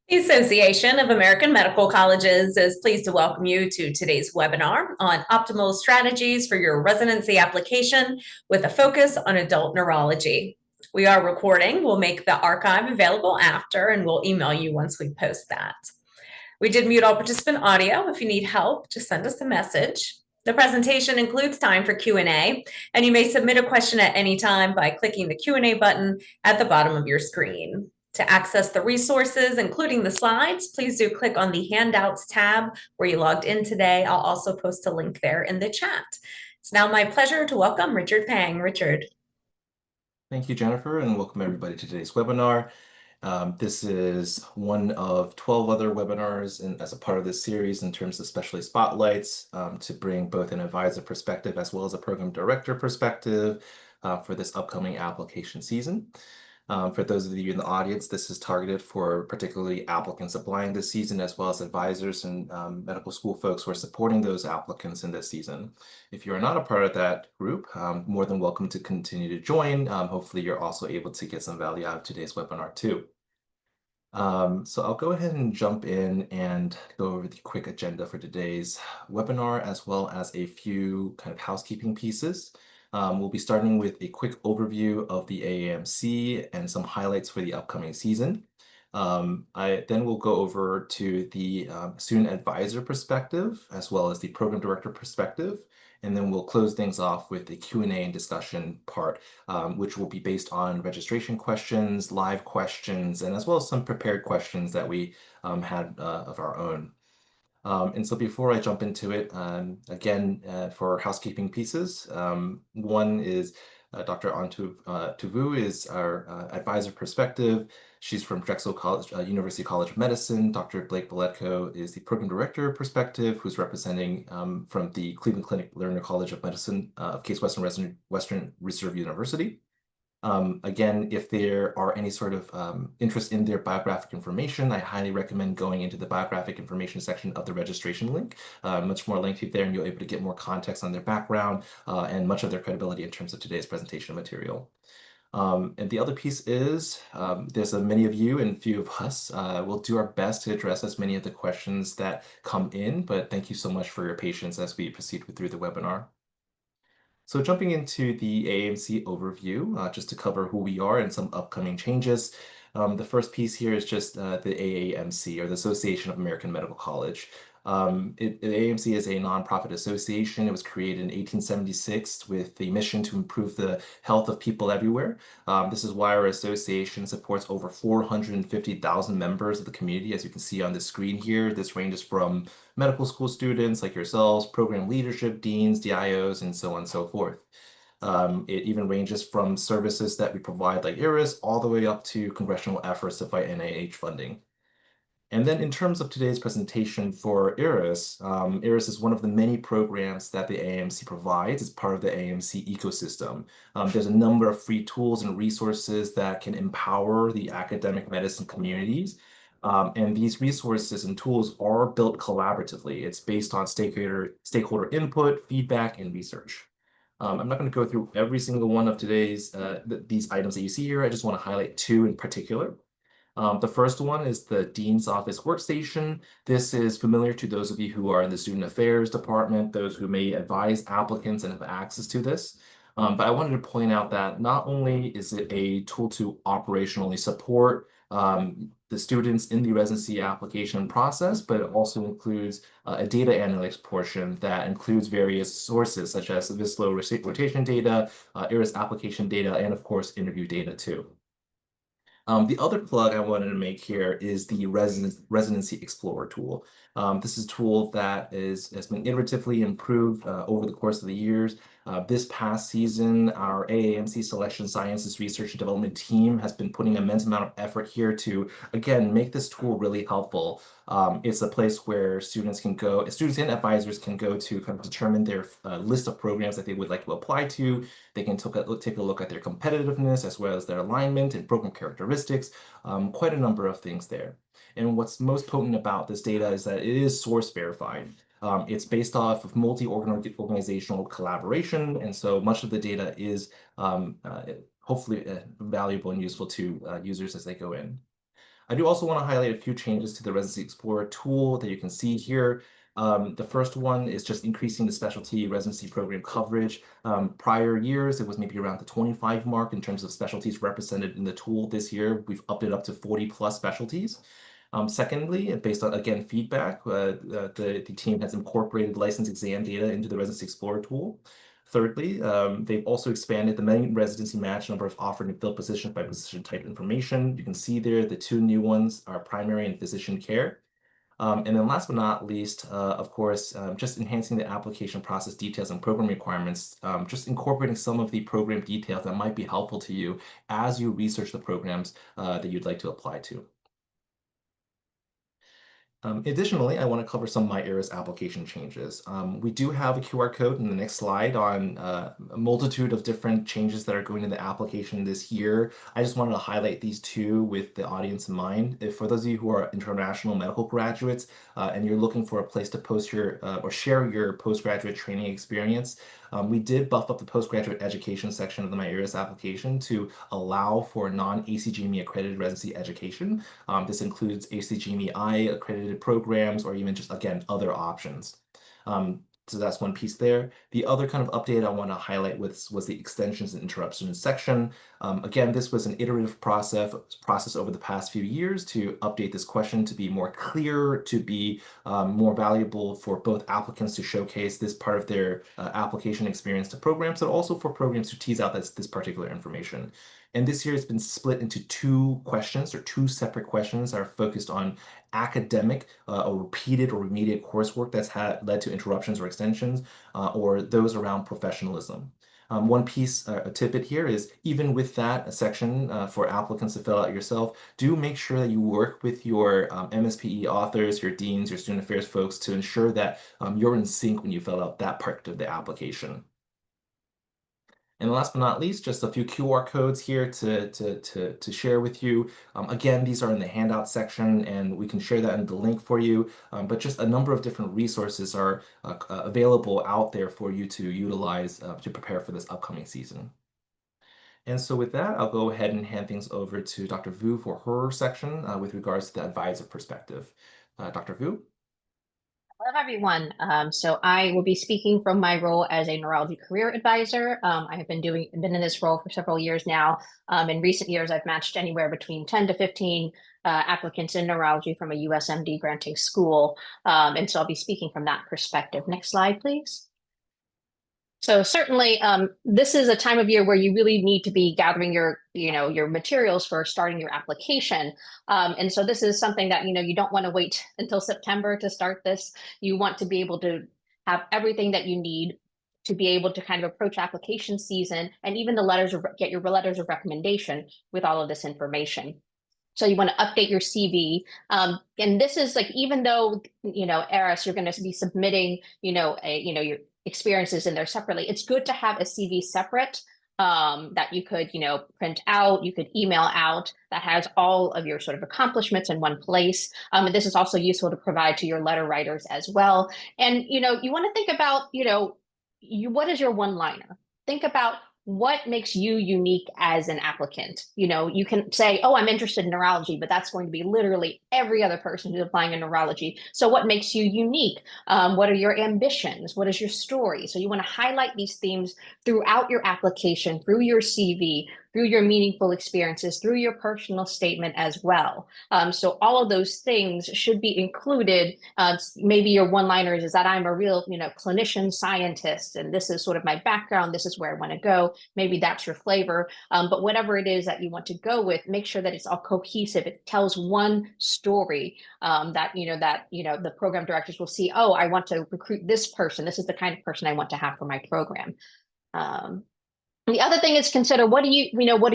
The Association of American Medical Colleges is pleased to welcome you to today's webinar on optimal strategies for your residency application with a focus on adult neurology. We are recording. We'll make the archive available after, and we'll email you once we post that. We did mute all participant audio. If you need help, just send us a message. The presentation includes time for Q&A, and you may submit a question at any time by clicking the Q&A button at the bottom of your screen. To access the resources, including the slides, please do click on the Handouts tab where you logged in today. I'll also post a link there in the chat. It's now my pleasure to welcome Richard Pang. Richard. Thank you, Jennifer, and welcome everybody to today's webinar. This is one of 12 other webinars as a part of this series in terms of specialty spotlights to bring both an advisor perspective as well as a program director perspective for this upcoming application season. For those of you in the audience, this is targeted for particularly applicants applying this season, as well as advisors and medical school folks who are supporting those applicants in this season. If you are not a part of that group, more than welcome to continue to join. Hopefully you're also able to get some value out of today's webinar too. So I'll go ahead and jump in and go over the quick agenda for today's webinar, as well as a few kind of housekeeping pieces. We'll be starting with a quick overview of the AAMC and some highlights for the upcoming season. I then will go over to the student advisor perspective, as well as the program director perspective. And then we'll close things off with the Q&A and discussion part, which will be based on registration questions, live questions, and as well as some prepared questions that we had of our own. And so before I jump into it, again, for housekeeping pieces, one is Dr. Tuvu is our advisor perspective. She's from Drexel College, University College of Medicine. Dr. Blake Boletko is the program director perspective, who's representing from the Cleveland Clinic Lerner College of Medicine of Case Western Reserve University. Again, if there are any sort of interest in their biographic information, I highly recommend going into the biographic information section of the registration link. Much more lengthy there, and you'll be able to get more context on their background and much of their credibility in terms of today's presentation material. And the other piece is there's many of you and few of us. We'll do our best to address as many of the questions that come in, but thank you so much for your patience as we proceed through the webinar. So jumping into the AAMC overview, just to cover who we are and some upcoming changes. The first piece here is just the AAMC, or the Association of American Medical College. The AAMC is a nonprofit association. It was created in 1876 with the mission to improve the health of people everywhere. This is why our association supports over 450,000 members of the community. As you can see on the screen here, this ranges from medical school students like yourselves, program leadership, deans, DIOs, and so on and so forth. It even ranges from services that we provide like IRIS all the way up to congressional efforts to fight NIH funding. And then in terms of today's presentation for IRIS, IRIS is one of the many programs that the AAMC provides as part of the AAMC ecosystem. There's a number of free tools and resources that can empower the academic medicine communities. And these resources and tools are built collaboratively. It's based on stakeholder input, feedback, and research. I'm not going to go through every single one of today's these items that you see here. I just want to highlight two in particular. The first one is the Dean's Office Workstation. This is familiar to those of you who are in the Student Affairs Department, those who may advise applicants and have access to this. But I wanted to point out that not only is it a tool to operationally support the students in the residency application process, but it also includes a data analytics portion that includes various sources such as VISLO rotation data, IRIS application data, and of course, interview data too. The other plug I wanted to make here is the Residency Explorer tool. This is a tool that has been iteratively improved over the course of the years. This past season, our AAMC Selection Sciences Research and Development team has been putting an immense amount of effort here to, again, make this tool really helpful. It's a place where students and advisors can go to kind of determine their list of programs that they would like to apply to. They can take a look at their competitiveness as well as their alignment and program characteristics, quite a number of things there. And what's most potent about this data is that it is source verified. It's based off of multi-organizational collaboration, and so much of the data is hopefully valuable and useful to users as they go in. I do also want to highlight a few changes to the Residency Explorer tool that you can see here. The first one is just increasing the specialty residency program coverage. Prior years, it was maybe around the 25 mark in terms of specialties represented in the tool. This year, we've upped it up to 40 plus specialties. Secondly, based on, again, feedback, the team has incorporated license exam data into the Residency Explorer tool. Thirdly, they've also expanded the main residency match number of offered and filled positions by position type information. You can see there the two new ones are primary and physician care. And then last but not least, of course, just enhancing the application process details and program requirements, just incorporating some of the program details that might be helpful to you as you research the programs that you'd like to apply to. Additionally, I want to cover some MyEris application changes. We do have a QR code in the next slide on a multitude of different changes that are going in the application this year. I just wanted to highlight these two with the audience in mind. If for those of you who are international medical graduates and you're looking for a place to post your or share your postgraduate training experience, we did buff up the postgraduate education section of the MyEris application to allow for non-ACGME accredited residency education. This includes ACGME-I accredited programs or even just, again, other options. So that's one piece there. The other kind of update I want to highlight was the extensions and interruptions section. Again, this was an iterative process over the past few years to update this question to be more clear, to be more valuable for both applicants to showcase this part of their application experience to programs, but also for programs to tease out this particular information. And this year it's been split into two questions or two separate questions that are focused on academic or repeated or remediate coursework that's led to interruptions or extensions, or those around professionalism. One piece, a tidbit here is even with that section for applicants to fill out yourself, do make sure that you work with your MSPE authors, your deans, your student affairs folks to ensure that you're in sync when you fill out that part of the application. And last but not least, just a few QR codes here to share with you. Again, these are in the handout section, and we can share that in the link for you. But just a number of different resources are available out there for you to utilize to prepare for this upcoming season. And so with that, I'll go ahead and hand things over to Dr. Vu for her section with regards to the advisor perspective. Dr. Vu? Hello, everyone. So I will be speaking from my role as a neurology career advisor. I have been in this role for several years now. In recent years, I've matched anywhere between 10 to 15 applicants in neurology from a USMD granting school. And so I'll be speaking from that perspective. Next slide, please. So certainly, this is a time of year where you really need to be gathering your materials for starting your application. And so this is something that, you don't want to wait until September to start this. You want to be able to have everything that you need to be able to kind of approach application season and even get your letters of recommendation with all of this information. So you want to update your CV. And this is like, even though, ARIS, you're going to be submitting, your experiences in there separately, it's good to have a CV separate that you could, print out, you could email out, that has all of your sort of accomplishments in one place. And this is also useful to provide to your letter writers as well. And, you want to think about, what is your one-liner? Think about what makes you unique as an applicant. You can say, oh, I'm interested in neurology, but that's going to be literally every other person who's applying in neurology. So what makes you unique? What are your ambitions? What is your story? So you want to highlight these themes throughout your application, through your CV, through your meaningful experiences, through your personal statement as well. So all of those things should be included. Maybe your one-liners is that I'm a real, clinician scientist, and this is sort of my background. This is where I want to go. Maybe that's your flavor. But whatever it is that you want to go with, make sure that it's all cohesive. It tells one story that the program directors will see, oh, I want to recruit this person. This is the kind of person I want to have for my program. The other thing is consider what are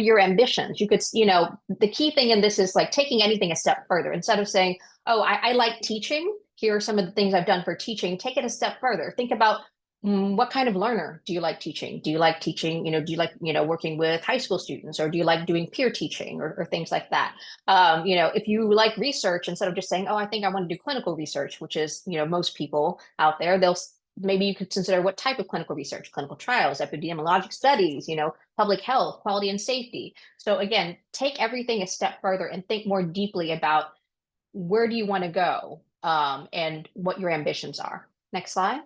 your ambitions? You could, the key thing in this is like taking anything a step further. Instead of saying, oh, I like teaching. Here are some of the things I've done for teaching. Take it a step further. Think about what kind of learner do you like teaching? Do you like teaching, do you like, working with high school students, or do you like doing peer teaching or things like that? If you like research, instead of just saying, oh, I think I want to do clinical research, which is, most people out there, maybe you could consider what type of clinical research, clinical trials, epidemiologic studies, public health, quality and safety. So again, take everything a step further and think more deeply about where do you want to go, and what your ambitions are. Next slide.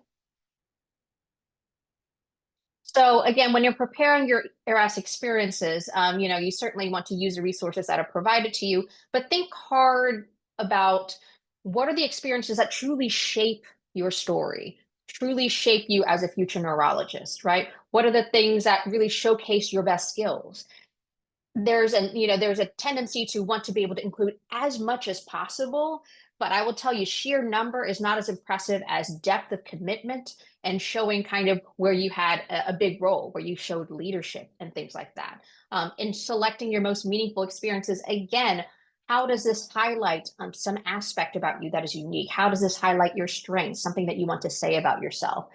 So again, when you're preparing your ERAS experiences, you certainly want to use the resources that are provided to you, but think hard about what are the experiences that truly shape your story, truly shape you as a future neurologist, right? What are the things that really showcase your best skills? There's a tendency to want to be able to include as much as possible, but I will tell you, sheer number is not as impressive as depth of commitment and showing kind of where you had a big role, where you showed leadership and things like that. In selecting your most meaningful experiences, again, how does this highlight some aspect about you that is unique? How does this highlight your strengths, something that you want to say about yourself?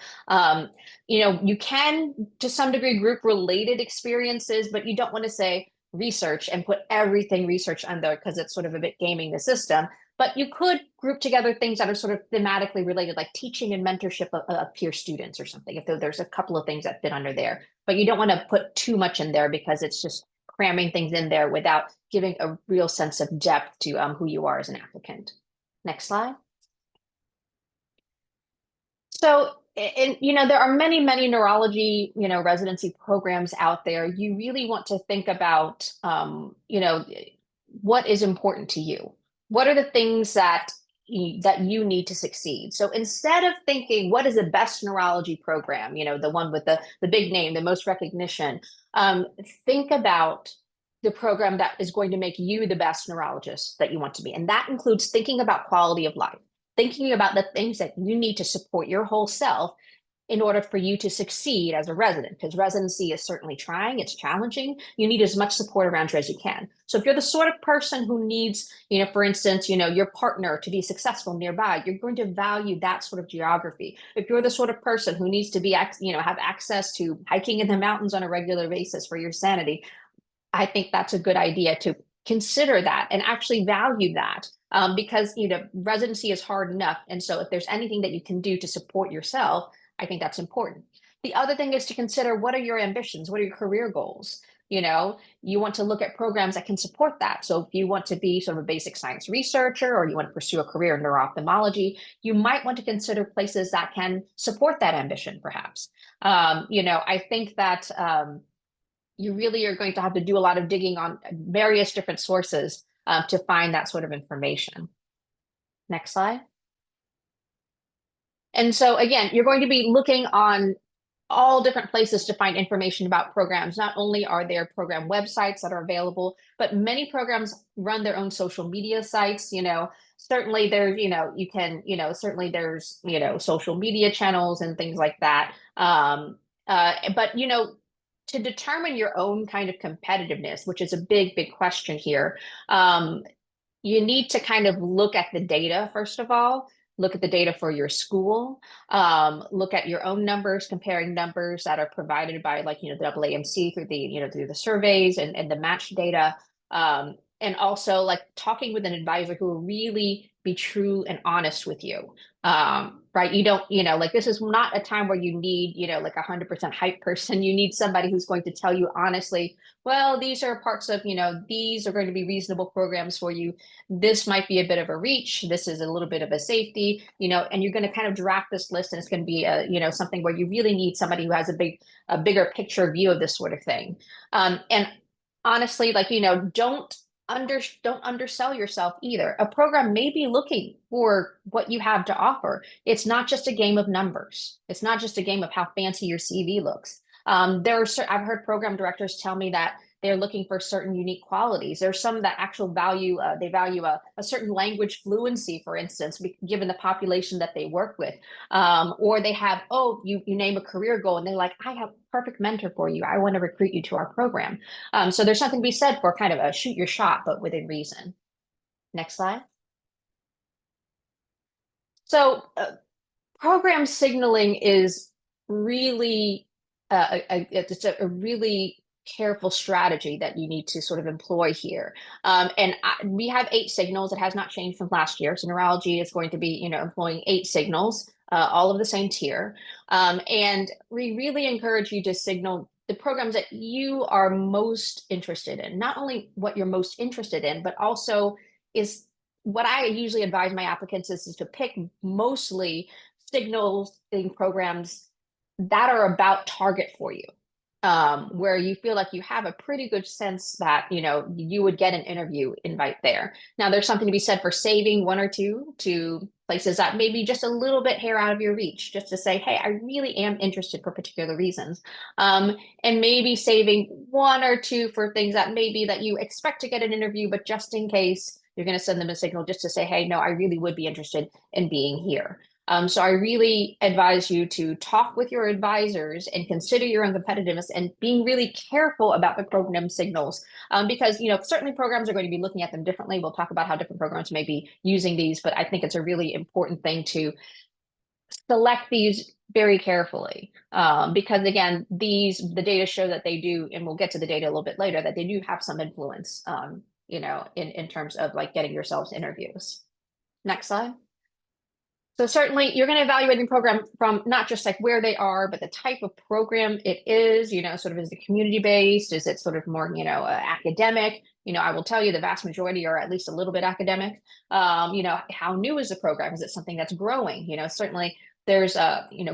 You can, to some degree, group related experiences, but you don't want to say research and put everything research under, because it's sort of a bit gaming the system. But you could group together things that are sort of thematically related, like teaching and mentorship of peer students or something, if there's a couple of things that fit under there. But you don't want to put too much in there, because it's just cramming things in there without giving a real sense of depth to who you are as an applicant. Next slide. So, there are many, many neurology, residency programs out there. You really want to think about, what is important to you. What are the things that you need to succeed? So instead of thinking, what is the best neurology program, the one with the big name, the most recognition, think about the program that is going to make you the best neurologist that you want to be. And that includes thinking about quality of life, thinking about the things that you need to support your whole self in order for you to succeed as a resident, because residency is certainly trying, it's challenging. You need as much support around you as you can. So if you're the sort of person who needs, for instance, your partner to be successful nearby, you're going to value that sort of geography. If you're the sort of person who needs to be, have access to hiking in the mountains on a regular basis for your sanity, I think that's a good idea to consider that and actually value that, because residency is hard enough. And so if there's anything that you can do to support yourself, I think that's important. The other thing is to consider, what are your ambitions? What are your career goals? You want to look at programs that can support that. So if you want to be sort of a basic science researcher, or you want to pursue a career in neuro-ophthalmology, you might want to consider places that can support that ambition, perhaps. I think that you really are going to have to do a lot of digging on various different sources to find that sort of information. Next slide. And so again, you're going to be looking on all different places to find information about programs. Not only are there program websites that are available, but many programs run their own social media sites. Certainly there's, certainly there's, social media channels and things like that. But, to determine your own kind of competitiveness, which is a big, big question here, you need to kind of look at the data, first of all. Look at the data for your school, look at your own numbers, comparing numbers that are provided by the AAMC through through the surveys and the match data. And also talking with an advisor who will really be true and honest with you. Right. You don't, this is not a time where you need, 100% hype person. You need somebody who's going to tell you honestly, well, these are parts of, these are going to be reasonable programs for you. This might be a bit of a reach. This is a little bit of a safety, and you're going to kind of draft this list, and it's going to be something where you really need somebody who has a bigger picture view of this sort of thing. And honestly, don't undersell yourself either. A program may be looking for what you have to offer. It's not just a game of numbers. It's not just a game of how fancy your CV looks. I've heard program directors tell me that they're looking for certain unique qualities. There's some that they value a certain language fluency, for instance, given the population that they work with. Or they have, you name a career goal and they're like, I have a perfect mentor for you. I want to recruit you to our program. So there's something to be said for kind of a shoot your shot, but within reason. Next slide. So program signaling is really, it's a really careful strategy that you need to sort of employ here. We have 8 signals. It has not changed from last year. So neurology is going to be, employing 8 signals, all of the same tier. And we really encourage you to signal the programs that you are most interested in, not only what you're most interested in, but also is what I usually advise my applicants is to pick mostly signaling programs that are about target for you, where you feel like you have a pretty good sense that, you would get an interview invite there. Now, there's something to be said for saving one or two to places that maybe just a little bit hair out of your reach, just to say, hey, I really am interested for particular reasons. And maybe saving one or two for things that maybe that you expect to get an interview, but just in case, you're going to send them a signal just to say, hey, no, I really would be interested in being here. So I really advise you to talk with your advisors and consider your own competitiveness and being really careful about the program signals, because certainly programs are going to be looking at them differently. We'll talk about how different programs may be using these, but I think it's a really important thing to select these very carefully, because again, the data show that they do, and we'll get to the data a little bit later, that they do have some influence, in terms of like getting yourselves interviews. Next slide. So certainly you're going to evaluate the program from not just like where they are, but the type of program it is, sort of is it community-based? Is it sort of more, academic? I will tell you the vast majority are at least a little bit academic. How new is the program? Is it something that's growing? Certainly there's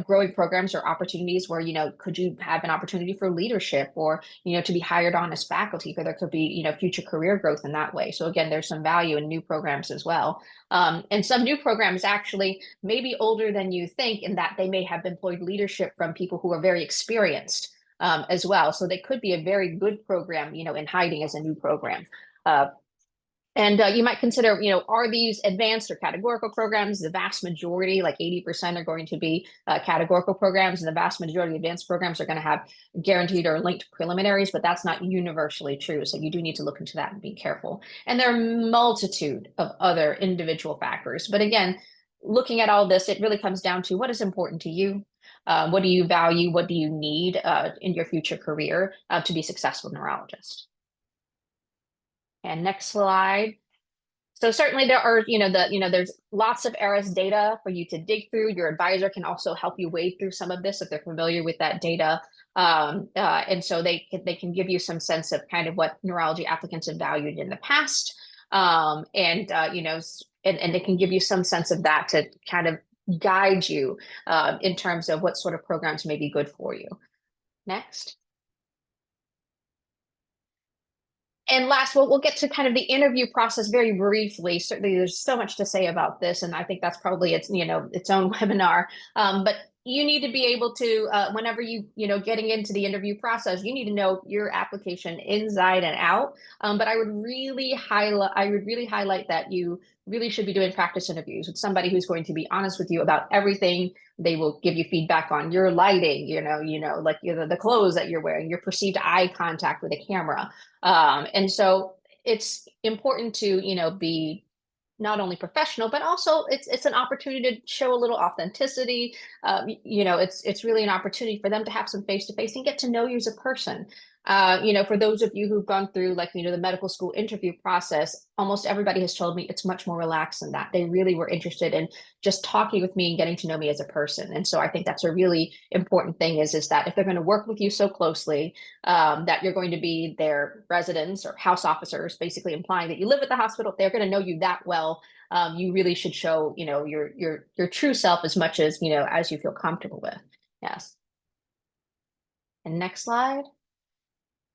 growing programs or opportunities where, could you have an opportunity for leadership or, to be hired on as faculty, or there could be, future career growth in that way. So again, there's some value in new programs as well. And some new programs actually may be older than you think, in that they may have employed leadership from people who are very experienced as well. So they could be a very good program, in hiding as a new program. And you might consider, are these advanced or categorical programs? The vast majority, like 80%, are going to be categorical programs, and the vast majority of advanced programs are going to have guaranteed or linked preliminaries, but that's not universally true. So you do need to look into that and be careful. And there are a multitude of other individual factors. But again, looking at all this, it really comes down to what is important to you. What do you value? What do you need in your future career to be a successful neurologist? And next slide. So certainly there are, there's lots of ARIS data for you to dig through. Your advisor can also help you wade through some of this if they're familiar with that data. And so they can give you some sense of kind of what neurology applicants have valued in the past. And they can give you some sense of that to kind of guide you in terms of what sort of programs may be good for you. Next. And last, we'll get to kind of the interview process very briefly. Certainly, there's so much to say about this, and I think that's probably its own webinar. But you need to be able to, whenever getting into the interview process, you need to know your application inside and out. But I would really highlight that you really should be doing practice interviews with somebody who's going to be honest with you about everything. They will give you feedback on your lighting, like the clothes that you're wearing, your perceived eye contact with a camera. And so it's important to, be not only professional, but also it's an opportunity to show a little authenticity. It's really an opportunity for them to have some face-to-face and get to know you as a person. For those of you who've gone through the medical school interview process, almost everybody has told me it's much more relaxed than that. They really were interested in just talking with me and getting to know me as a person. And so I think that's a really important thing is that if they're going to work with you so closely, that you're going to be their residents or house officers, basically implying that you live at the hospital, if they're going to know you that well, you really should show, your true self as much as, as you feel comfortable with. Yes. And next slide.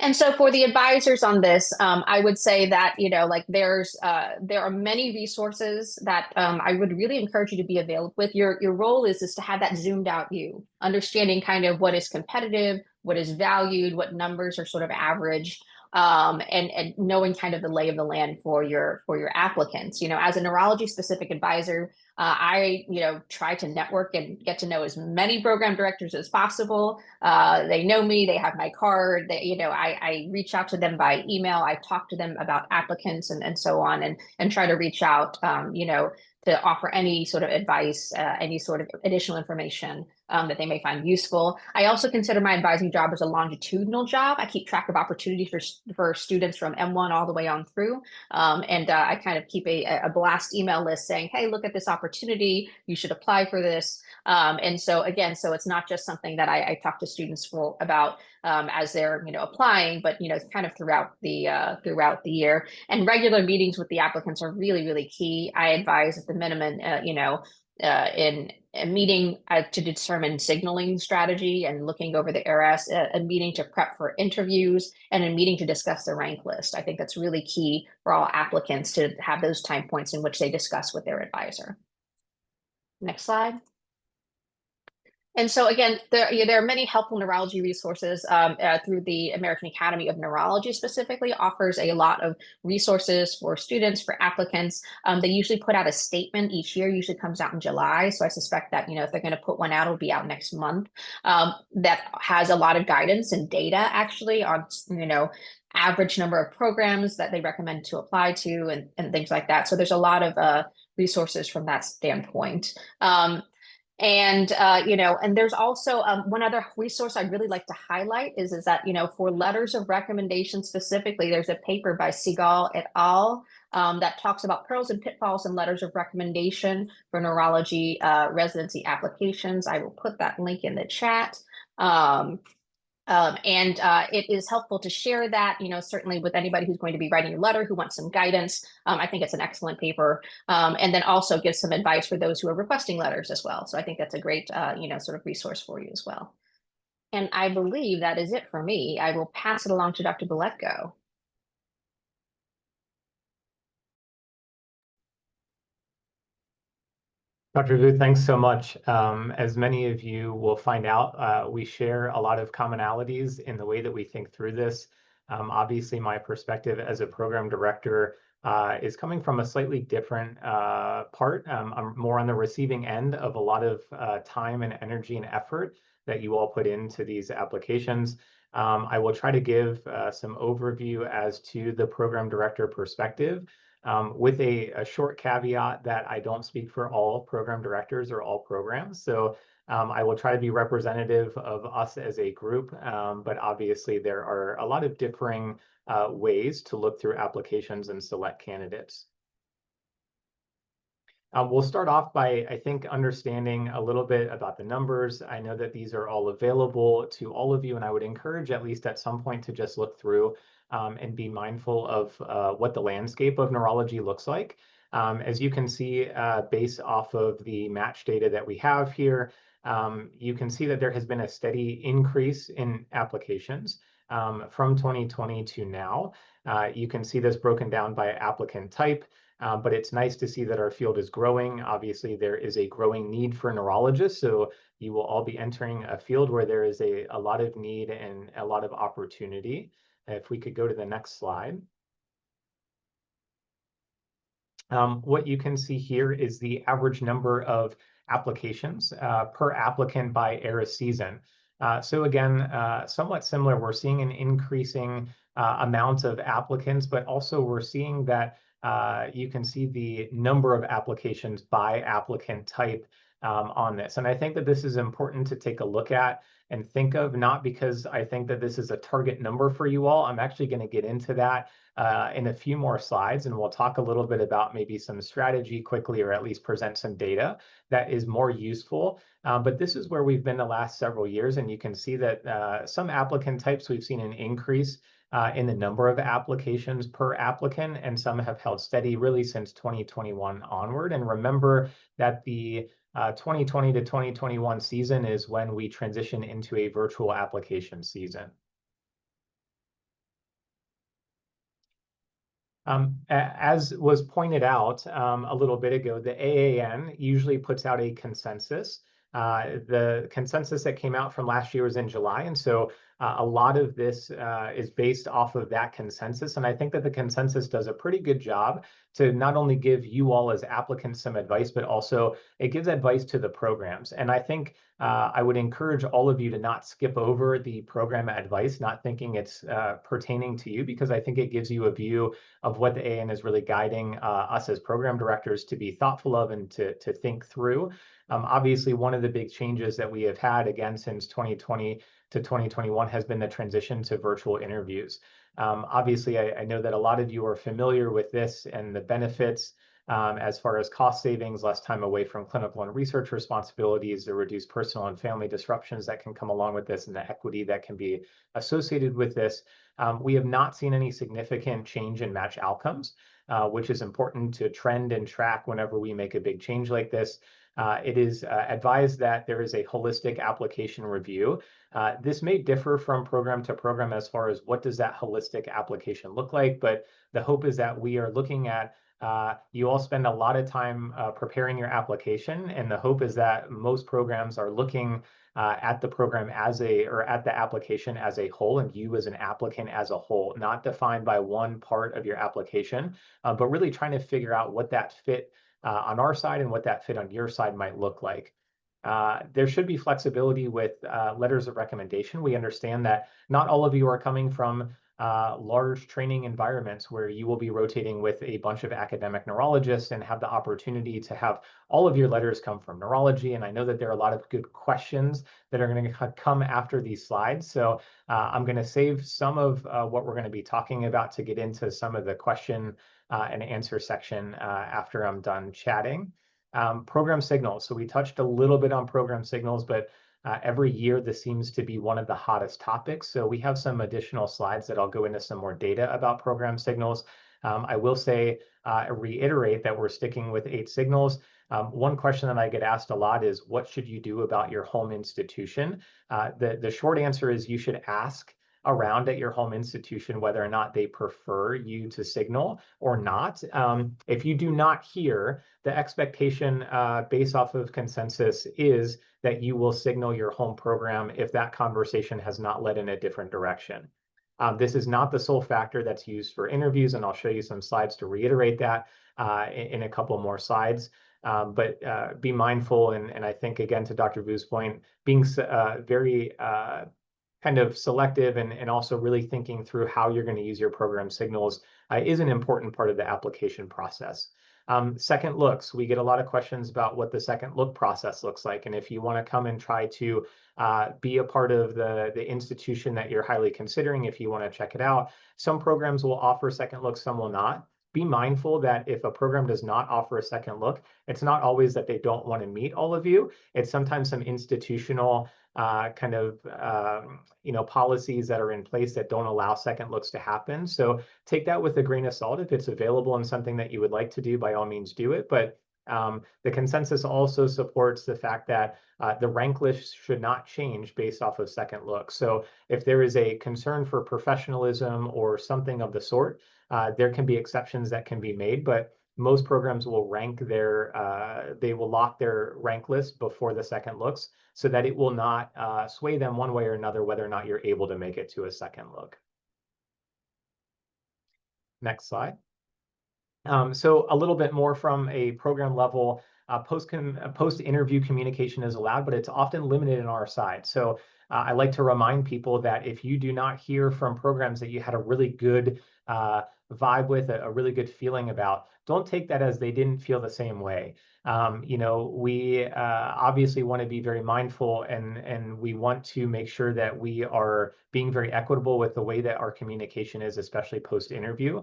And so for the advisors on this, I would say that, there are many resources that I would really encourage you to be available with. Your role is to have that zoomed out view, understanding kind of what is competitive, what is valued, what numbers are sort of average, and knowing kind of the lay of the land for your applicants. As a neurology specific advisor, I try to network and get to know as many program directors as possible. They know me, they have my card, I reach out to them by email, I talk to them about applicants and so on, and try to reach out to offer any sort of advice, any sort of additional information that they may find useful. I also consider my advising job as a longitudinal job. I keep track of opportunities for students from M1 all the way on through. And I kind of keep a blast email list saying, hey, look at this opportunity. You should apply for this. And so again, so it's not just something that I talk to students about as they're applying, but kind of throughout the year. And regular meetings with the applicants are really, really key. I advise at the minimum, in a meeting to determine signaling strategy and looking over the ARS, a meeting to prep for interviews, and a meeting to discuss the rank list. I think that's really key for all applicants to have those time points in which they discuss with their advisor. Next slide. And so again, there are many helpful neurology resources through the American Academy of Neurology specifically offers a lot of resources for students, for applicants. They usually put out a statement each year, usually comes out in July. So I suspect that, if they're going to put one out, it'll be out next month. That has a lot of guidance and data actually on, average number of programs that they recommend to apply to and things like that. So there's a lot of resources from that standpoint. And there's also one other resource I'd really like to highlight is that, for letters of recommendation specifically, there's a paper by Segal et al. That talks about pearls and pitfalls and letters of recommendation for neurology residency applications. I will put that link in the chat. It is helpful to share that, certainly with anybody who's going to be writing a letter who wants some guidance. I think it's an excellent paper, and then also gives some advice for those who are requesting letters as well. So I think that's a great, sort of resource for you as well. And I believe that is it for me. I will pass it along to Dr. Beletko. Dr. Vu, thanks so much. As many of you will find out, we share a lot of commonalities in the way that we think through this. Obviously, my perspective as a program director is coming from a slightly different part. I'm more on the receiving end of a lot of time and energy and effort that you all put into these applications. I will try to give some overview as to the program director perspective. With a short caveat that I don't speak for all program directors or all programs. So I will try to be representative of us as a group, but obviously there are a lot of differing ways to look through applications and select candidates. We'll start off by, I think, understanding a little bit about the numbers. I know that these are all available to all of you, and I would encourage at least at some point to just look through and be mindful of what the landscape of neurology looks like. As you can see, based off of the match data that we have here, you can see that there has been a steady increase in applications from 2020 to now. You can see this broken down by applicant type. But it's nice to see that our field is growing. Obviously, there is a growing need for neurologists, so you will all be entering a field where there is a lot of need and a lot of opportunity. If we could go to the next slide. What you can see here is the average number of applications per applicant by ARIS season. So again, somewhat similar, we're seeing an increasing amount of applicants, but also we're seeing that you can see the number of applications by applicant type on this. And I think that this is important to take a look at and think of, not because I think that this is a target number for you all. I'm actually going to get into that in a few more slides, and we'll talk a little bit about maybe some strategy quickly, or at least present some data that is more useful. But this is where we've been the last several years, and you can see that some applicant types, we've seen an increase in the number of applications per applicant, and some have held steady really since 2021 onward. And remember that the 2020 to 2021 season is when we transition into a virtual application season. As was pointed out a little bit ago, the AAN usually puts out a consensus. The consensus that came out from last year was in July, and so a lot of this is based off of that consensus. And I think that the consensus does a pretty good job to not only give you all as applicants some advice, but also it gives advice to the programs. And I think I would encourage all of you to not skip over the program advice, not thinking it's pertaining to you, because I think it gives you a view of what the AN is really guiding us as program directors to be thoughtful of and to think through. Obviously, one of the big changes that we have had, again, since 2020 to 2021 has been the transition to virtual interviews. Obviously, I know that a lot of you are familiar with this and the benefits as far as cost savings, less time away from clinical and research responsibilities, the reduced personal and family disruptions that can come along with this, and the equity that can be associated with this. We have not seen any significant change in match outcomes, which is important to trend and track whenever we make a big change like this. It is advised that there is a holistic application review. This may differ from program to program as far as what does that holistic application look like, but the hope is that we are looking at you all spend a lot of time preparing your application, and the hope is that most programs are looking at the program or at the application as a whole, and you as an applicant as a whole, not defined by one part of your application, but really trying to figure out what that fit on our side and what that fit on your side might look like. There should be flexibility with letters of recommendation. We understand that not all of you are coming from large training environments where you will be rotating with a bunch of academic neurologists and have the opportunity to have all of your letters come from neurology. And I know that there are a lot of good questions that are going to come after these slides. So I'm going to save some of what we're going to be talking about to get into some of the question and answer section after I'm done chatting. Program signals. So we touched a little bit on program signals, but every year, this seems to be one of the hottest topics. So we have some additional slides that I'll go into some more data about program signals. I will say, reiterate that we're sticking with 8 signals. One question that I get asked a lot is, what should you do about your home institution? The short answer is you should ask around at your home institution whether or not they prefer you to signal or not. If you do not hear, the expectation based off of consensus is that you will signal your home program if that conversation has not led in a different direction. This is not the sole factor that's used for interviews, and I'll show you some slides to reiterate that in a couple more slides. But be mindful, and I think, again, to Dr. Vu's point, being very kind of selective and also really thinking through how you're going to use your program signals is an important part of the application process. Second looks, we get a lot of questions about what the second look process looks like. And if you want to come and try to be a part of the institution that you're highly considering, if you want to check it out, some programs will offer second looks, some will not. Be mindful that if a program does not offer a second look, it's not always that they don't want to meet all of you. It's sometimes some institutional kind of policies that are in place that don't allow second looks to happen. So take that with a grain of salt. If it's available and something that you would like to do, by all means do it. But the consensus also supports the fact that the rank list should not change based off of second look. So if there is a concern for professionalism or something of the sort, there can be exceptions that can be made, but most programs will they will lock their rank list before the second looks so that it will not sway them one way or another whether or not you're able to make it to a second look. Next slide. So a little bit more from a program level, post-interview communication is allowed, but it's often limited on our side. So I like to remind people that if you do not hear from programs that you had a really good vibe with, a really good feeling about, don't take that as they didn't feel the same way. We obviously want to be very mindful, and we want to make sure that we are being very equitable with the way that our communication is, especially post-interview.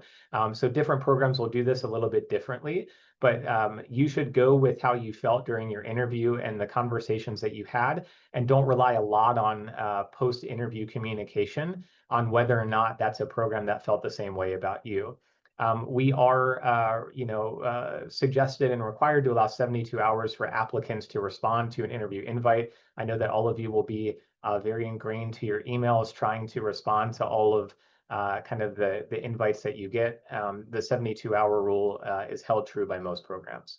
So different programs will do this a little bit differently, but you should go with how you felt during your interview and the conversations that you had, and don't rely a lot on post-interview communication on whether or not that's a program that felt the same way about you. We are, suggested and required to allow 72 hours for applicants to respond to an interview invite. I know that all of you will be very ingrained to your emails, trying to respond to all of kind of the invites that you get. The 72-hour rule is held true by most programs.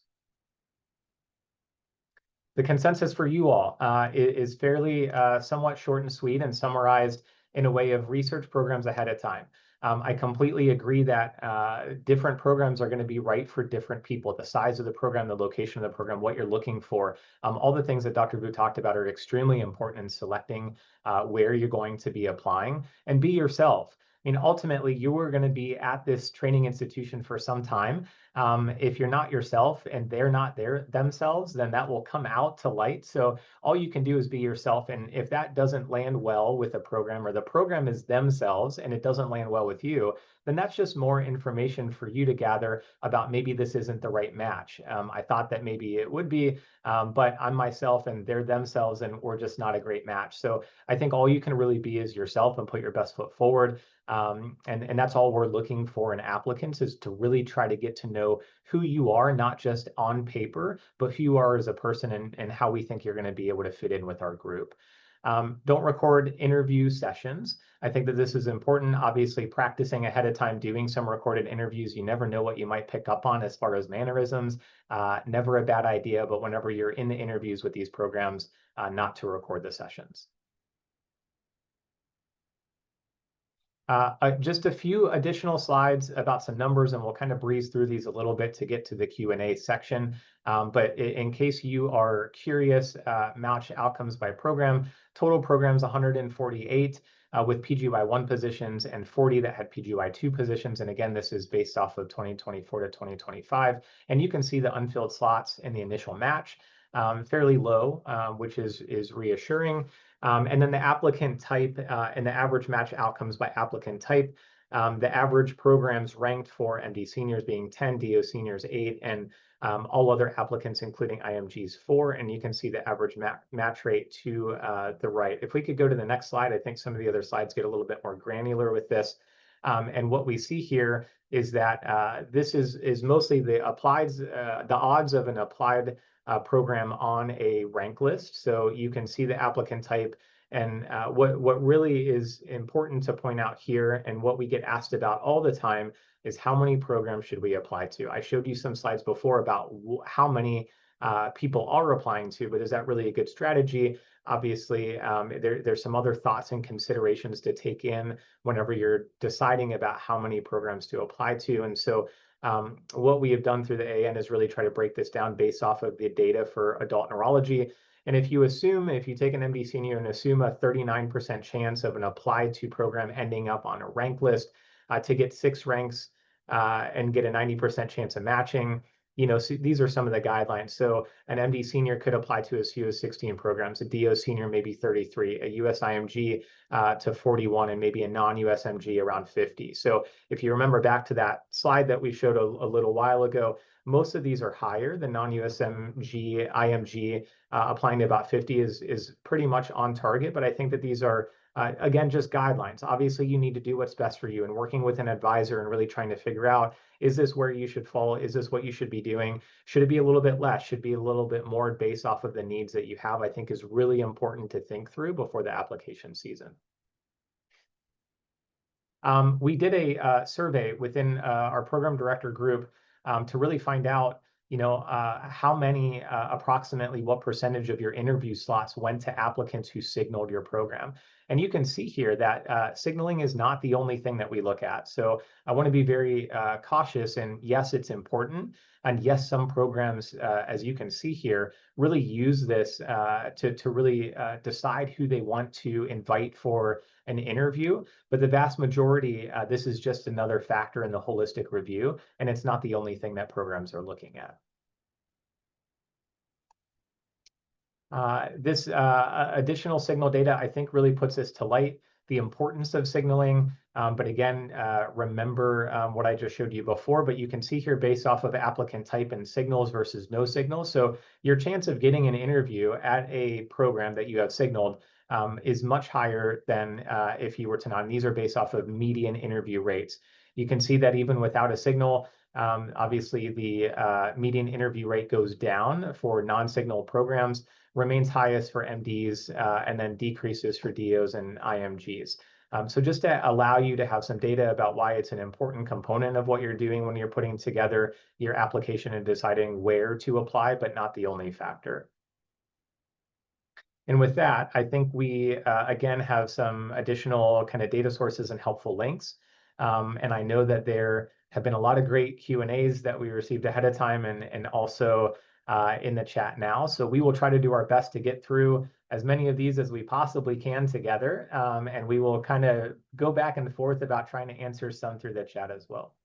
The consensus for you all is fairly somewhat short and sweet and summarized in a way of research programs ahead of time. I completely agree that different programs are going to be right for different people. The size of the program, the location of the program, what you're looking for, all the things that Dr. Vu talked about are extremely important in selecting where you're going to be applying, and be yourself. I mean, ultimately, you are going to be at this training institution for some time. If you're not yourself and they're not themselves, then that will come out to light. So all you can do is be yourself. And if that doesn't land well with a program, or the program is themselves and it doesn't land well with you, then that's just more information for you to gather about maybe this isn't the right match. I thought that maybe it would be, but I'm myself and they're themselves, and we're just not a great match. So I think all you can really be is yourself and put your best foot forward. And that's all we're looking for in applicants, is to really try to get to know who you are, not just on paper, but who you are as a person, and how we think you're going to be able to fit in with our group. Don't record interview sessions. I think that this is important. Obviously, practicing ahead of time, doing some recorded interviews, you never know what you might pick up on as far as mannerisms. Never a bad idea, but whenever you're in the interviews with these programs, not to record the sessions. Just a few additional slides about some numbers, and we'll kind of breeze through these a little bit to get to the Q&A section. But in case you are curious, match outcomes by program, total programs 148 with PGY1 positions and 40 that had PGY2 positions. And again, this is based off of 2024 to 2025. And you can see the unfilled slots in the initial match, fairly low, which is reassuring. And then the applicant type and the average match outcomes by applicant type. The average programs ranked for MD seniors being 10, DO seniors 8, and all other applicants, including IMGs 4. And you can see the average match rate to the right. If we could go to the next slide, I think some of the other slides get a little bit more granular with this. And what we see here is that this is mostly the odds of an applied program on a rank list. So you can see the applicant type. And what really is important to point out here, and what we get asked about all the time, is how many programs should we apply to? I showed you some slides before about how many people are applying to, but is that really a good strategy? Obviously, there's some other thoughts and considerations to take in whenever you're deciding about how many programs to apply to. And so what we have done through the AN is really try to break this down based off of the data for adult neurology. And if you take an MD senior and assume a 39% chance of an applied to program ending up on a rank list, to get 6 ranks and get a 90% chance of matching, so these are some of the guidelines. So an MD senior could apply to as few as 16 programs, a DO senior maybe 33, a US IMG to 41, and maybe a non-US MG around 50. So if you remember back to that slide that we showed a little while ago, most of these are higher. The non-US MG, IMG applying to about 50 is pretty much on target, but I think that these are again, just guidelines. Obviously, you need to do what's best for you, and working with an advisor and really trying to figure out, is this where you should fall? Is this what you should be doing? Should it be a little bit less? Should it be a little bit more based off of the needs that you have? I think is really important to think through before the application season. We did a survey within our program director group to really find out how many, approximately what percentage of your interview slots went to applicants who signaled your program. And you can see here that signaling is not the only thing that we look at. So I want to be very cautious, and yes, it's important. And yes, some programs, as you can see here, really use this to really decide who they want to invite for an interview. But the vast majority, this is just another factor in the holistic review, and it's not the only thing that programs are looking at. This additional signal data, I think, really puts this to light, the importance of signaling. But again, remember what I just showed you before, but you can see here based off of applicant type and signals versus no signals. So your chance of getting an interview at a program that you have signaled is much higher than if you were to not. And these are based off of median interview rates. You can see that even without a signal, obviously the median interview rate goes down for non-signal programs, remains highest for MDs, and then decreases for DOs and IMGs. So just to allow you to have some data about why it's an important component of what you're doing when you're putting together your application and deciding where to apply, but not the only factor. And with that, I think we, again, have some additional kind of data sources and helpful links. And I know that there have been a lot of great Q&As that we received ahead of time and also in the chat now. So we will try to do our best to get through as many of these as we possibly can together. And we will kind of go back and forth about trying to answer some through the chat as well.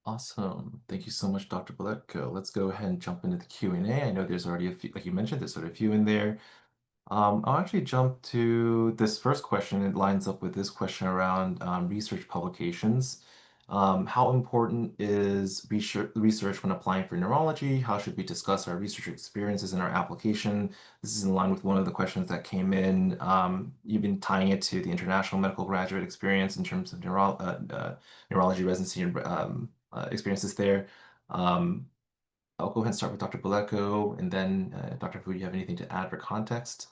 Awesome. Thank you so much, Dr. Boletko. Let's go ahead and jump into the Q&A. I know there's already a few, like you mentioned, there's sort of a few in there. I'll actually jump to this first question. It lines up with this question around research publications. How important is research when applying for neurology? How should we discuss our research experiences in our application? This is in line with one of the questions that came in. You've been tying it to the international medical graduate experience in terms of neurology residency and experiences there. I'll go ahead and start with Dr. Boleko, and then Dr. Fu, do you have anything to add for context?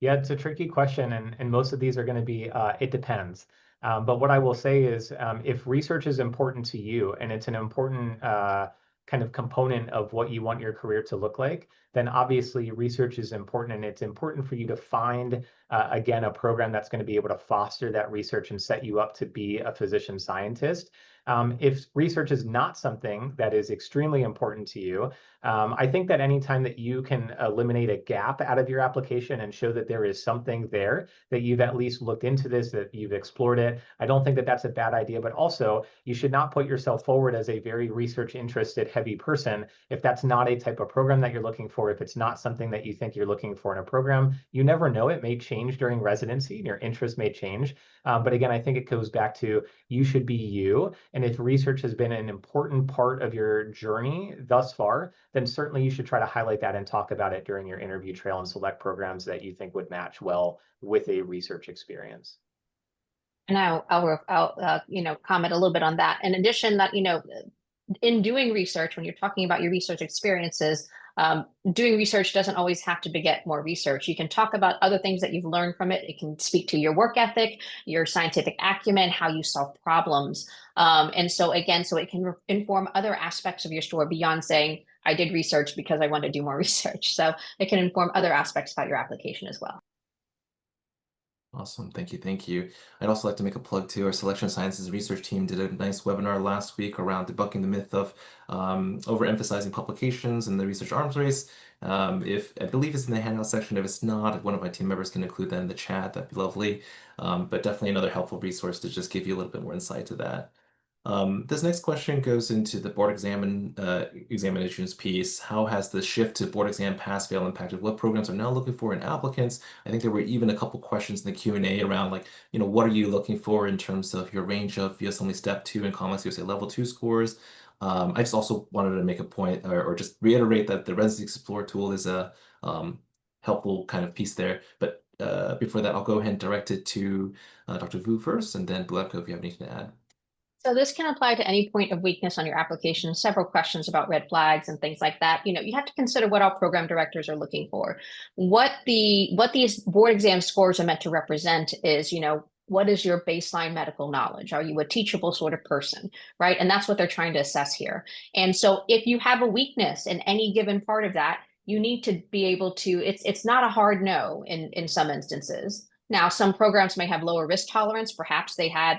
Yeah, it's a tricky question, and most of these are going to be, it depends. But what I will say is, if research is important to you and it's an important kind of component of what you want your career to look like, then obviously research is important, and it's important for you to find, again, a program that's going to be able to foster that research and set you up to be a physician scientist. If research is not something that is extremely important to you, I think that anytime that you can eliminate a gap out of your application and show that there is something there, that you've at least looked into this, that you've explored it, I don't think that that's a bad idea. But also, you should not put yourself forward as a very research interested heavy person if that's not a type of program that you're looking for, if it's not something that you think you're looking for in a program. You never know, it may change during residency, and your interest may change. But again, I think it goes back to you should be you. And if research has been an important part of your journey thus far, then certainly you should try to highlight that and talk about it during your interview trail and select programs that you think would match well with a research experience. And I'll comment a little bit on that. In addition, that in doing research, when you're talking about your research experiences, doing research doesn't always have to beget more research. You can talk about other things that you've learned from it. It can speak to your work ethic, your scientific acumen, how you solve problems. And so again, so it can inform other aspects of your story beyond saying, I did research because I want to do more research. So it can inform other aspects about your application as well. Awesome. Thank you. Thank you. I'd also like to make a plug to our Selection Sciences research team did a nice webinar last week around debunking the myth of overemphasizing publications in the research arms race. If I believe it's in the handout section, if it's not, if one of my team members can include that in the chat, that'd be lovely. But definitely another helpful resource to just give you a little bit more insight to that. This next question goes into the board examinations piece. How has the shift to board exam pass-fail impacted what programs are now looking for in applicants? I think there were even a couple questions in the Q&A around what are you looking for in terms of your range of USMLE Step 2 and Complex USA Level 2 scores? I just also wanted to make a point or just reiterate that the Residency Explorer tool is a helpful kind of piece there. But before that, I'll go ahead and direct it to Dr. Vu first, and then Buleko, if you have anything to add. So this can apply to any point of weakness on your application. Several questions about red flags and things like that. You have to consider what our program directors are looking for. What these board exam scores are meant to represent is, what is your baseline medical knowledge? Are you a teachable sort of person, right? And that's what they're trying to assess here. And so if you have a weakness in any given part of that, you need to be able to, it's not a hard no in some instances. Now, some programs may have lower risk tolerance. Perhaps they had,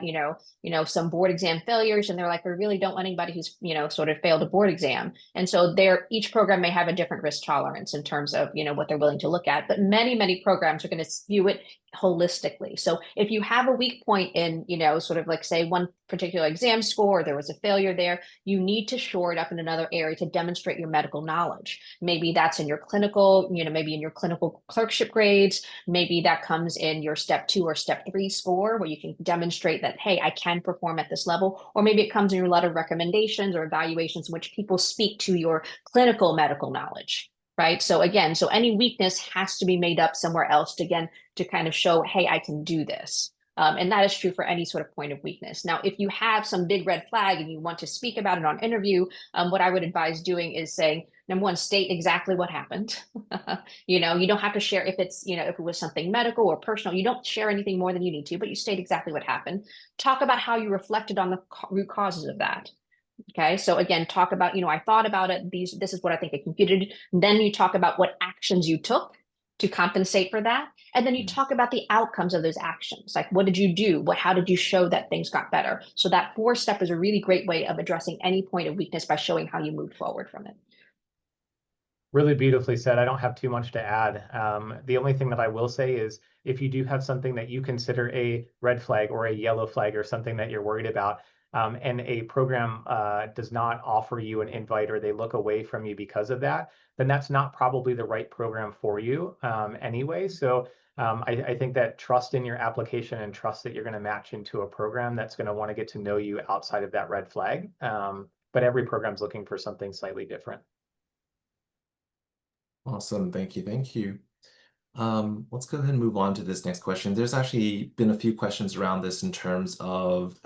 some board exam failures, and they're like, we really don't want anybody who's, sort of failed a board exam. And so each program may have a different risk tolerance in terms of, what they're willing to look at. But many, many programs are going to view it holistically. So if you have a weak point in, sort of like say one particular exam score, or there was a failure there, you need to shore it up in another area to demonstrate your medical knowledge. Maybe that's in your clinical, maybe in your clinical clerkship grades. Maybe that comes in your Step 2 or Step 3 score, where you can demonstrate that, hey, I can perform at this level. Or maybe it comes in your letter of recommendations or evaluations in which people speak to your clinical medical knowledge. Right. So again, any weakness has to be made up somewhere else to kind of show, hey, I can do this. And that is true for any sort of point of weakness. Now, if you have some big red flag and you want to speak about it on interview, what I would advise doing is saying, number one, state exactly what happened. You don't have to share if it's, if it was something medical or personal, you don't share anything more than you need to, but you state exactly what happened. Talk about how you reflected on the root causes of that. Okay, so again, talk about, I thought about it. This is what I think I computed. Then you talk about what actions you took to compensate for that. And then you talk about the outcomes of those actions. Like, what did you do? How did you show that things got better? So that 4-step is a really great way of addressing any point of weakness by showing how you moved forward from it. Really beautifully said. I don't have too much to add. The only thing that I will say is if you do have something that you consider a red flag or a yellow flag or something that you're worried about, and a program does not offer you an invite or they look away from you because of that, then that's not probably the right program for you anyway. So I think that trust in your application and trust that you're going to match into a program that's going to want to get to know you outside of that red flag. But every program's looking for something slightly different. Awesome. Thank you. Thank you. Let's go ahead and move on to this next question. There's actually been a few questions around this in terms of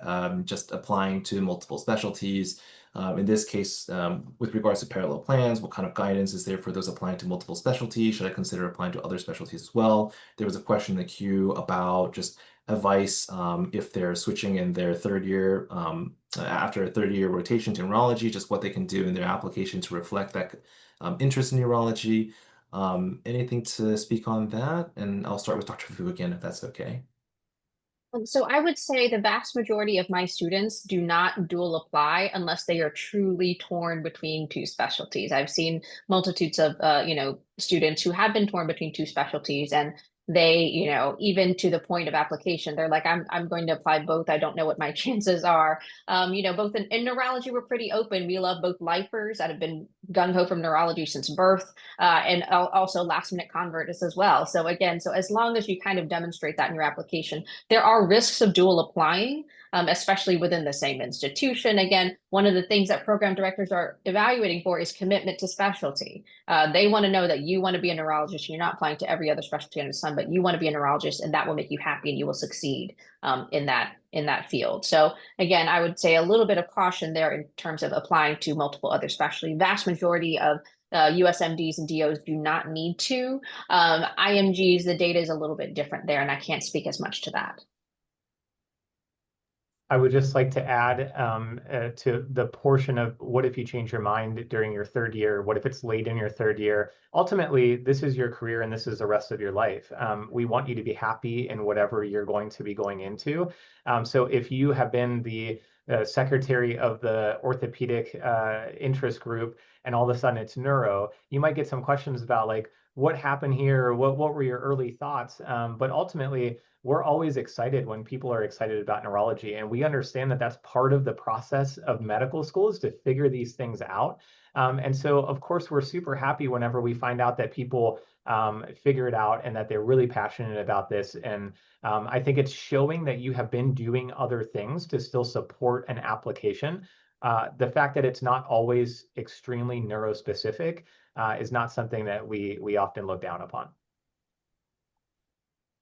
just applying to multiple specialties. In this case, with regards to parallel plans, what kind of guidance is there for those applying to multiple specialties? Should I consider applying to other specialties as well? There was a question in the queue about just advice if they're switching in their third year, after a third year rotation to neurology, just what they can do in their application to reflect that interest in neurology. Anything to speak on that? And I'll start with Dr. Fu again, if that's okay. So I would say the vast majority of my students do not dual apply unless they are truly torn between two specialties. I've seen multitudes of students who have been torn between two specialties, and they, even to the point of application, they're like, I'm going to apply both. I don't know what my chances are. Both in neurology, we're pretty open. We love both lifers that have been gung-ho from neurology since birth, and also last-minute converts as well. So again, as long as you kind of demonstrate that in your application, there are risks of dual applying, especially within the same institution. Again, one of the things that program directors are evaluating for is commitment to specialty. They want to know that you want to be a neurologist. You're not applying to every other specialty under the sun, but you want to be a neurologist, and that will make you happy and you will succeed in that field. So again, I would say a little bit of caution there in terms of applying to multiple other specialties. Vast majority of USMDs and DOs do not need to. IMGs, the data is a little bit different there, and I can't speak as much to that. I would just like to add to the portion of what if you change your mind during your third year? What if it's late in your third year? Ultimately, this is your career and this is the rest of your life. We want you to be happy in whatever you're going to be going into. So if you have been the secretary of the orthopedic interest group and all of a sudden it's neuro, you might get some questions about like, what happened here? What were your early thoughts? But ultimately, we're always excited when people are excited about neurology, and we understand that that's part of the process of medical school is to figure these things out. And so, of course, we're super happy whenever we find out that people figure it out and that they're really passionate about this. And I think it's showing that you have been doing other things to still support an application. The fact that it's not always extremely neurospecific is not something that we often look down upon.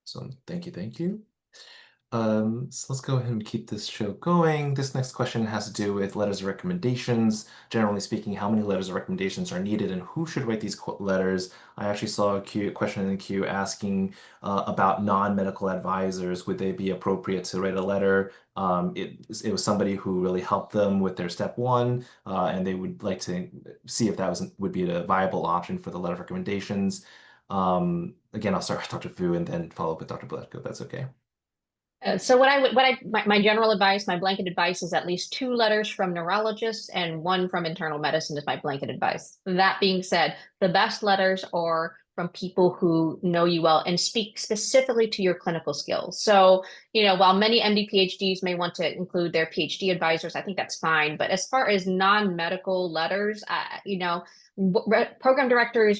So thank you, thank you. So let's go ahead and keep this show going. This next question has to do with letters of recommendations. Generally speaking, how many letters of recommendations are needed and who should write these letters? I actually saw a question in the queue asking about non-medical advisors. Would they be appropriate to write a letter? It was somebody who really helped them with their step one, and they would like to see if that would be a viable option for the letter of recommendations. Again, I'll start with Dr. Fu and then follow up with Dr. Bledko, if that's okay. So my general advice, my blanket advice is at least 2 letters from neurologists and 1 from internal medicine is my blanket advice. That being said, the best letters are from people who know you well and speak specifically to your clinical skills. So, while many MD PhDs may want to include their PhD advisors, I think that's fine. But as far as non-medical letters, program directors,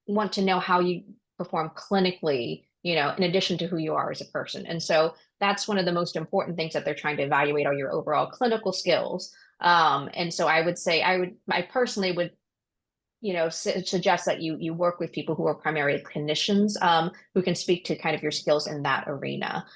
want to know how you perform clinically, in addition to who you are as a person. And so that's one of the most important things that they're trying to evaluate are your overall clinical skills. And so I personally would, suggest that you work with people who are primarily clinicians who can speak to kind of your skills in that arena.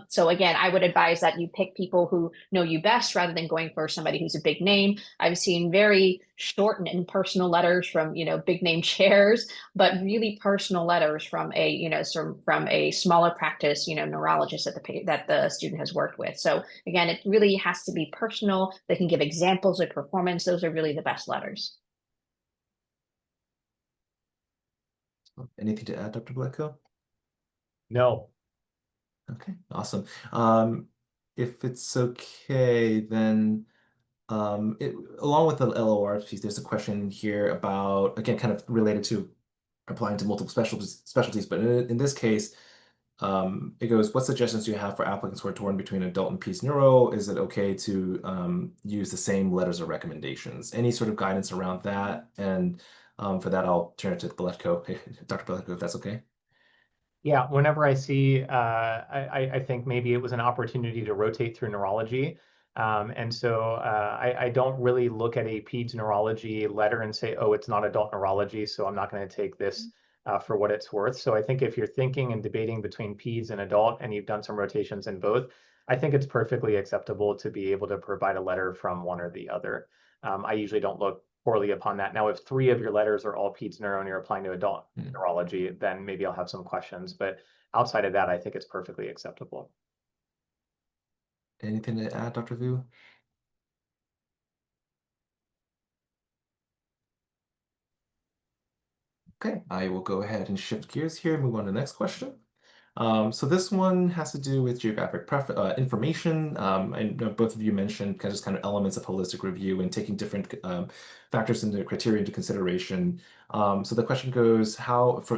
So again, I would advise that you pick people who know you best rather than going for somebody who's a big name. I've seen very short and impersonal letters from, big name chairs, but really personal letters from from a smaller practice, neurologist that the student has worked with. So again, it really has to be personal. They can give examples of performance. Those are really the best letters. Anything to add, Dr. Bledko? No. Okay, awesome. If it's okay, then along with the LOR piece, there's a question here about, again, kind of related to applying to multiple specialties, but in this case, It goes, what suggestions do you have for applicants who are torn between adult and peds neuro? Is it okay to use the same letters of recommendations? Any sort of guidance around that? And for that, I'll turn it to Beletko, Dr. Beletko, if that's okay. Yeah, whenever I see, I think maybe it was an opportunity to rotate through neurology. And so I don't really look at a peds neurology letter and say, oh, it's not adult neurology, so I'm not going to take this for what it's worth. So I think if you're thinking and debating between peds and adult and you've done some rotations in both, I think it's perfectly acceptable to be able to provide a letter from one or the other. I usually don't look poorly upon that. Now, if 3 of your letters are all peds neuro and you're applying to adult neurology, then maybe I'll have some questions. But outside of that, I think it's perfectly acceptable. Anything to add, Dr. Vu? Okay, I will go ahead and shift gears here and move on to the next question. So this one has to do with geographic information. I know both of you mentioned kind of elements of holistic review and taking different factors into criteria into consideration. So the question goes, how, for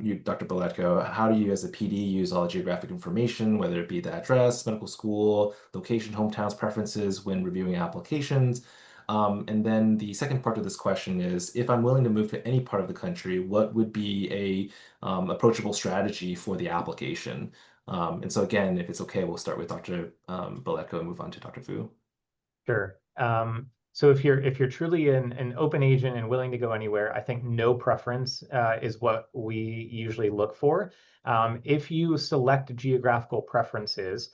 you, Dr. Beletko, how do you as a PD use all the geographic information, whether it be the address, medical school, location, hometowns, preferences when reviewing applications? And then the second part of this question is, if I'm willing to move to any part of the country, what would be a approachable strategy for the application? And so again, if it's okay, we'll start with Dr. Beletko and move on to Dr. Vu. Sure. So if you're truly an open agent and willing to go anywhere, I think no preference is what we usually look for. If you select geographical preferences,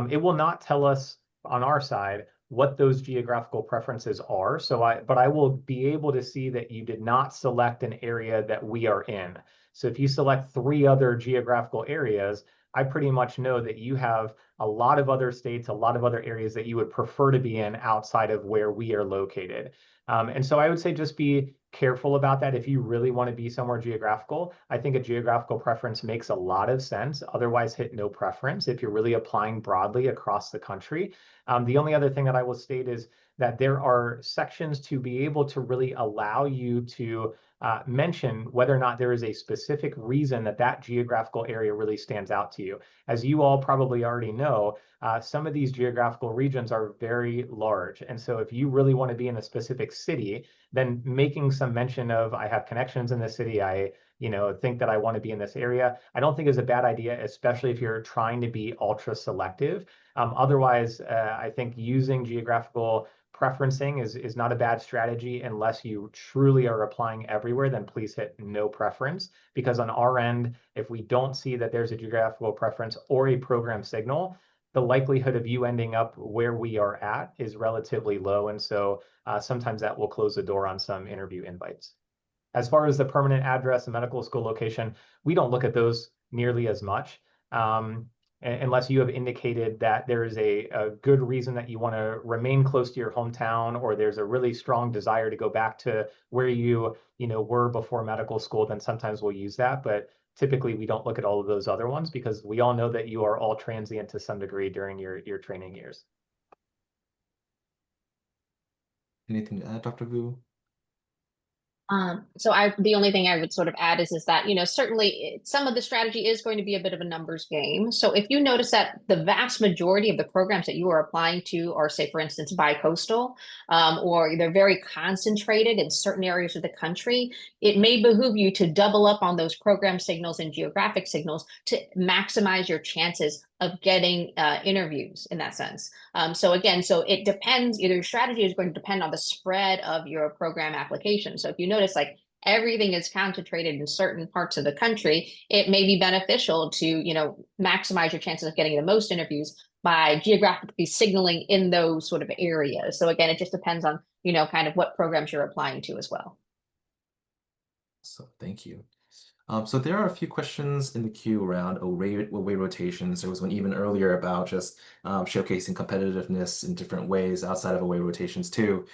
it will not tell us on our side what those geographical preferences are. But I will be able to see that you did not select an area that we are in. So if you select 3 other geographical areas, I pretty much know that you have a lot of other states, a lot of other areas that you would prefer to be in outside of where we are located. And so I would say just be careful about that. If you really want to be somewhere geographical, I think a geographical preference makes a lot of sense. Otherwise, hit no preference if you're really applying broadly across the country. The only other thing that I will state is that there are sections to be able to really allow you to mention whether or not there is a specific reason that that geographical area really stands out to you. As you all probably already know, some of these geographical regions are very large. And so if you really want to be in a specific city, then making some mention of, I have connections in this city, I think that I want to be in this area, I don't think is a bad idea, especially if you're trying to be ultra selective. Otherwise, I think using geographical preferencing is not a bad strategy unless you truly are applying everywhere, then please hit no preference. Because on our end, if we don't see that there's a geographical preference or a program signal, the likelihood of you ending up where we are at is relatively low. And so sometimes that will close the door on some interview invites. As far as the permanent address and medical school location, we don't look at those nearly as much. Unless you have indicated that there is a good reason that you want to remain close to your hometown, or there's a really strong desire to go back to where you were before medical school, then sometimes we'll use that. But typically we don't look at all of those other ones because we all know that you are all transient to some degree during your training years. Anything to add, Dr. Vu? So the only thing I would sort of add is that, certainly some of the strategy is going to be a bit of a numbers game. So if you notice that the vast majority of the programs that you are applying to are, say, for instance, bi-coastal, or they're very concentrated in certain areas of the country, it may behoove you to double up on those program signals and geographic signals to maximize your chances of getting interviews in that sense. So it depends, either your strategy is going to depend on the spread of your program application. So if you notice like everything is concentrated in certain parts of the country, it may be beneficial to, maximize your chances of getting the most interviews by geographically signaling in those sort of areas. So again, it just depends on, kind of what programs you're applying to as well. So thank you. So there are a few questions in the queue around away rotations. There was one even earlier about just showcasing competitiveness in different ways outside of away rotations too.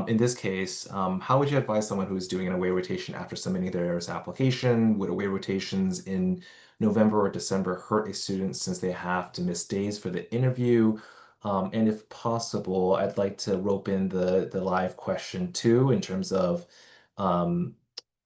In this case, how would you advise someone who is doing an away rotation after submitting their ARIS application? Would away rotations in November or December hurt a student since they have to miss days for the interview? And if possible, I'd like to rope in the live question too, in terms of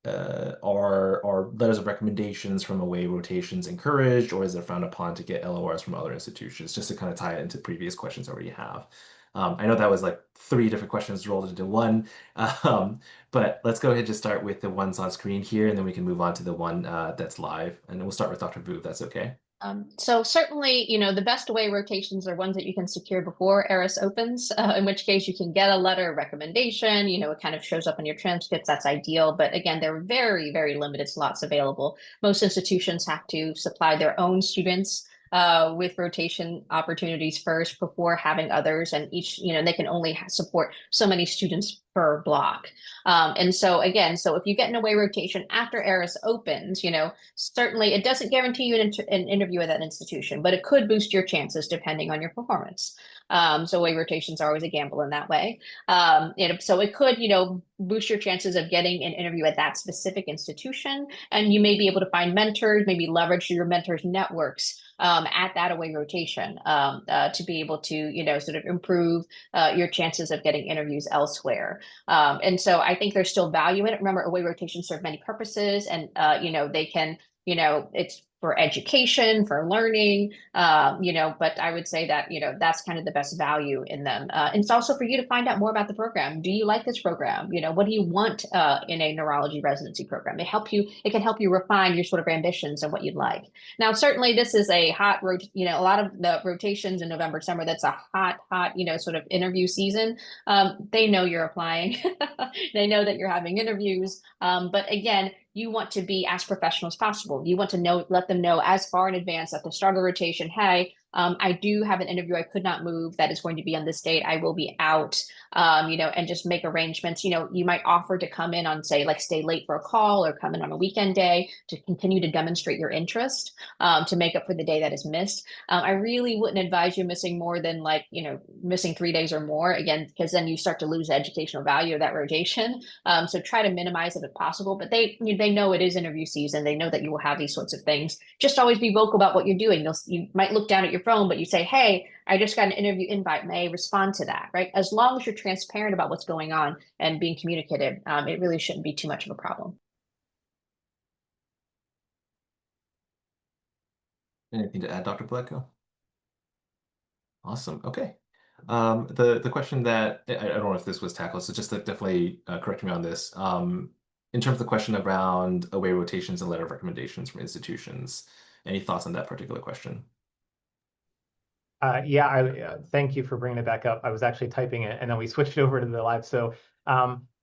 are letters of recommendations from away rotations encouraged, or is it frowned upon to get LORs from other institutions? Just to kind of tie it into previous questions I already have. I know that was like 3 different questions rolled into one, but let's go ahead and just start with the ones on screen here, and then we can move on to the one that's live. And then we'll start with Dr. Vu, if that's okay. So certainly, the best away rotations are ones that you can secure before ARIS opens, in which case you can get a letter of recommendation, it kind of shows up in your transcripts, that's ideal. But again, there are very, very limited slots available. Most institutions have to supply their own students with rotation opportunities first before having others, and each, they can only support so many students per block. And so again, so if you get an away rotation after ARIS opens, certainly it doesn't guarantee you an interview at that institution, but it could boost your chances depending on your performance. So away rotations are always a gamble in that way. So it could, boost your chances of getting an interview at that specific institution, and you may be able to find mentors, maybe leverage your mentors' networks at that away rotation to be able to, sort of improve your chances of getting interviews elsewhere. And so I think there's still value in it. Remember, away rotations serve many purposes, and they can, it's for education, for learning, but I would say that, that's kind of the best value in them. And it's also for you to find out more about the program. Do you like this program? What do you want in a neurology residency program? It can help you refine your sort of ambitions and what you'd like. Now, certainly this is a hot, a lot of the rotations in November, summer, that's a hot, sort of interview season. They know you're applying. They know that you're having interviews. But again, you want to be as professional as possible. You want to let them know as far in advance at the start of the rotation, hey, I do have an interview I could not move that is going to be on this date. I will be out, and just make arrangements. You might offer to come in on, say, like stay late for a call or come in on a weekend day to continue to demonstrate your interest to make up for the day that is missed. I really wouldn't advise you missing more than missing 3 days or more, again, because then you start to lose the educational value of that rotation. So try to minimize it if possible, but they know it is interview season. They know that you will have these sorts of things. Just always be vocal about what you're doing. You might look down at your phone, but you say, hey, I just got an interview invite. May I respond to that, right? As long as you're transparent about what's going on and being communicative, it really shouldn't be too much of a problem. Anything to add, Dr. Bledko? Awesome. Okay. The question that I don't know if this was tackled, so just to definitely correct me on this. In terms of the question around away rotations and letter of recommendations from institutions, any thoughts on that particular question? Yeah, thank you for bringing it back up. I was actually typing it, and then we switched over to the live. So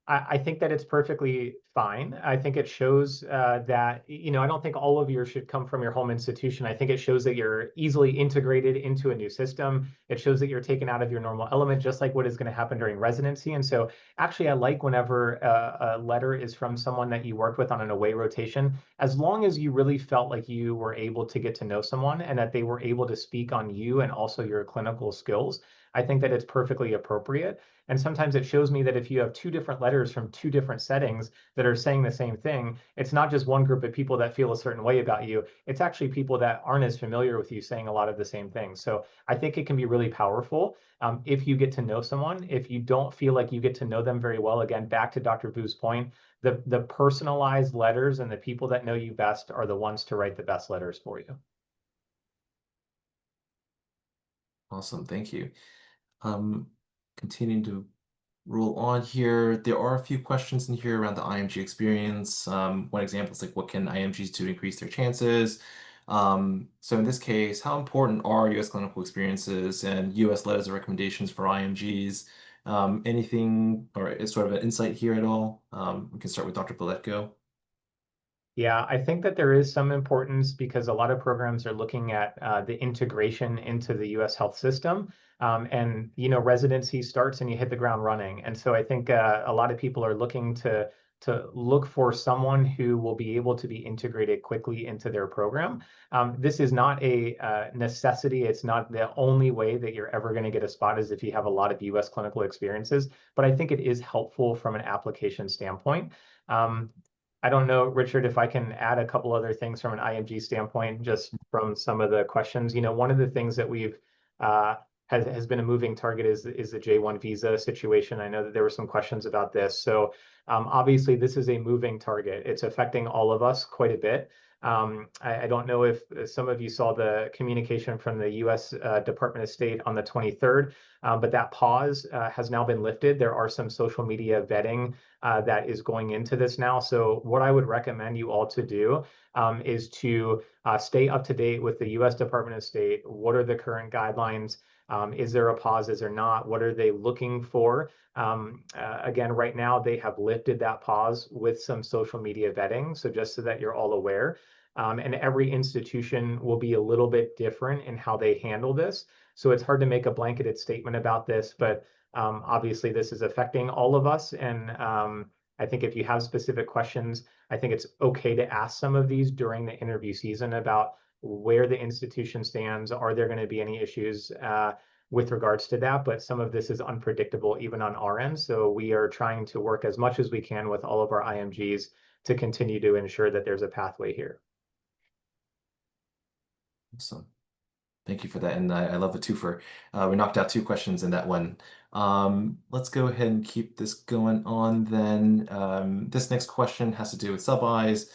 I think that it's perfectly fine. I think it shows that, I don't think all of yours should come from your home institution. I think it shows that you're easily integrated into a new system. It shows that you're taken out of your normal element, just like what is going to happen during residency. And so actually, I like whenever a letter is from someone that you worked with on an away rotation, as long as you really felt like you were able to get to know someone and that they were able to speak on you and also your clinical skills. I think that it's perfectly appropriate. And sometimes it shows me that if you have 2 different letters from 2 different settings that are saying the same thing, it's not just one group of people that feel a certain way about you. It's actually people that aren't as familiar with you saying a lot of the same things. So I think it can be really powerful if you get to know someone. If you don't feel like you get to know them very well, again, back to Dr. Vu's point, the personalized letters and the people that know you best are the ones to write the best letters for you. Awesome. Thank you. Continuing to roll on here, there are a few questions in here around the IMG experience. One example is like, what can IMGs do to increase their chances? So in this case, how important are U.S. clinical experiences and U.S. letters of recommendations for IMGs? Anything or is sort of an insight here at all? We can start with Dr. Bledko. Yeah, I think that there is some importance because a lot of programs are looking at the integration into the U.S. health system. And, residency starts and you hit the ground running. And so I think a lot of people are looking to look for someone who will be able to be integrated quickly into their program. This is not a necessity. It's not the only way that you're ever going to get a spot is if you have a lot of U.S. clinical experiences. But I think it is helpful from an application standpoint. I don't know, Richard, if I can add a couple other things from an IMG standpoint, just from some of the questions. One of the things that we've has been a moving target is the J1 visa situation. I know that there were some questions about this. So obviously, this is a moving target. It's affecting all of us quite a bit. I don't know if some of you saw the communication from the U.S. Department of State on the 23rd, but that pause has now been lifted. There are some social media vetting that is going into this now. So what I would recommend you all to do is to stay up to date with the U.S. Department of State. What are the current guidelines? Is there a pause? Is there not? What are they looking for? Again, right now, they have lifted that pause with some social media vetting. So just so that you're all aware. And every institution will be a little bit different in how they handle this. So it's hard to make a blanketed statement about this, but obviously this is affecting all of us. And I think if you have specific questions, I think it's okay to ask some of these during the interview season about where the institution stands. Are there going to be any issues with regards to that? But some of this is unpredictable even on our end. So we are trying to work as much as we can with all of our IMGs to continue to ensure that there's a pathway here. Awesome. Thank you for that. And I love the twofer. We knocked out 2 questions in that one. Let's go ahead and keep this going on then. This next question has to do with sub-Is.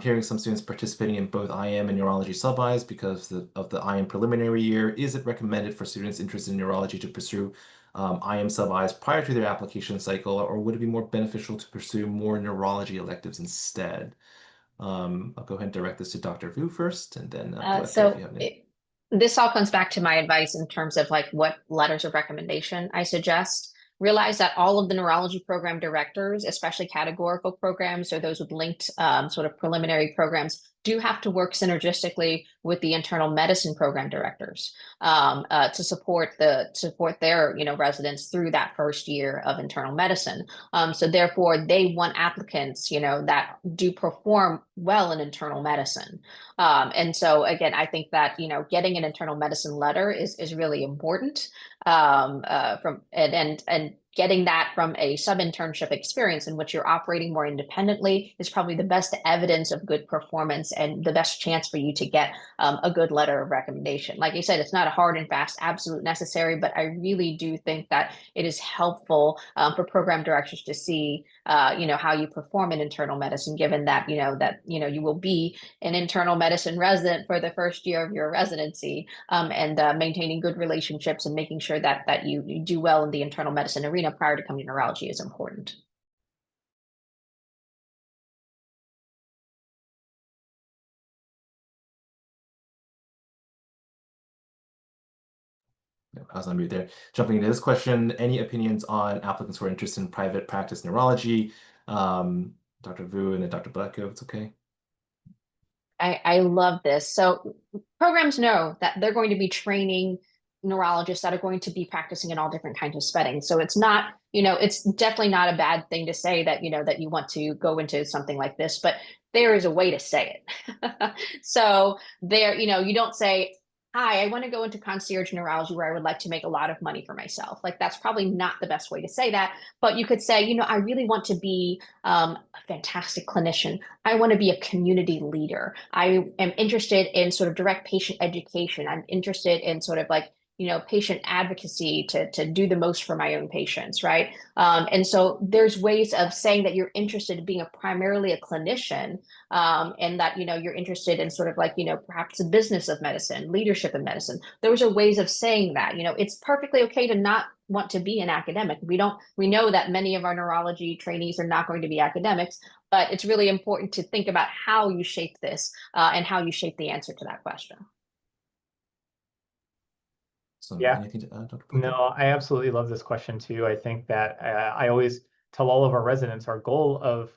Hearing some students participating in both IM and neurology sub-Is because of the IM preliminary year. Is it recommended for students interested in neurology to pursue IM sub-Is prior to their application cycle, or would it be more beneficial to pursue more neurology electives instead? I'll go ahead and direct this to Dr. Vu first, and then So if you have any. this all comes back to my advice in terms of like what letters of recommendation I suggest. Realize that all of the neurology program directors, especially categorical programs or those with linked sort of preliminary programs, do have to work synergistically with the internal medicine program directors to support their residents through that first year of internal medicine. So therefore, they want applicants that do perform well in internal medicine. And so again, I think that getting an internal medicine letter is really important. And getting that from a sub-internship experience in which you're operating more independently is probably the best evidence of good performance and the best chance for you to get a good letter of recommendation. Like I said, it's not a hard and fast absolute necessary, but I really do think that it is helpful for program directors to see how you perform in internal medicine, given that you will be an internal medicine resident for the first year of your residency, and maintaining good relationships and making sure that you do well in the internal medicine arena prior to coming to neurology is important. I was on mute there. Jumping into this question, any opinions on applicants who are interested in private practice neurology? Dr. Vu and then Dr. Black, if it's okay. I love this. So programs know that they're going to be training neurologists that are going to be practicing in all different kinds of settings. So it's not, it's definitely not a bad thing to say that, that you want to go into something like this, but there is a way to say it. So there, you don't say, hi, I want to go into concierge neurology where I would like to make a lot of money for myself. Like that's probably not the best way to say that, but you could say, I really want to be a fantastic clinician. I want to be a community leader. I am interested in sort of direct patient education. I'm interested in sort of like, patient advocacy to do the most for my own patients, right? And so there's ways of saying that you're interested in being primarily a clinician, and that, you're interested in sort of like, perhaps the business of medicine, leadership in medicine. Those are ways of saying that, it's perfectly okay to not want to be an academic. We know that many of our neurology trainees are not going to be academics, but it's really important to think about how you shape this and how you shape the answer to that question. So Yeah. anything to add, Dr. No, I absolutely love this question too. I think that I always tell all of our residents, our goal of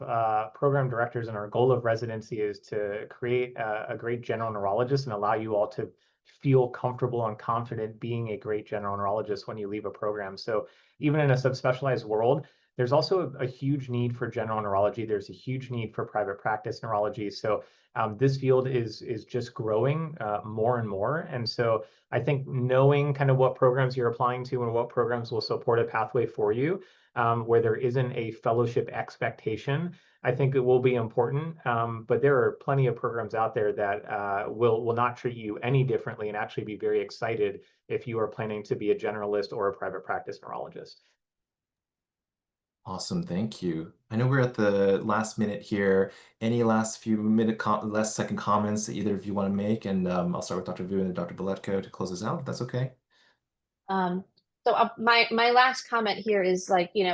program directors and our goal of residency is to create a great general neurologist and allow you all to feel comfortable and confident being a great general neurologist when you leave a program. So even in a subspecialized world, there's also a huge need for general neurology. There's a huge need for private practice neurology. So this field is just growing more and more. And so I think knowing kind of what programs you're applying to and what programs will support a pathway for you where there isn't a fellowship expectation, I think it will be important. But there are plenty of programs out there that will not treat you any differently and actually be very excited if you are planning to be a generalist or a private practice neurologist. Awesome, thank you. I know we're at the last minute here. Any last last second comments that either of you want to make? And I'll start with Dr. Vu and Dr. Beletko to close us out, if that's okay. My last comment here is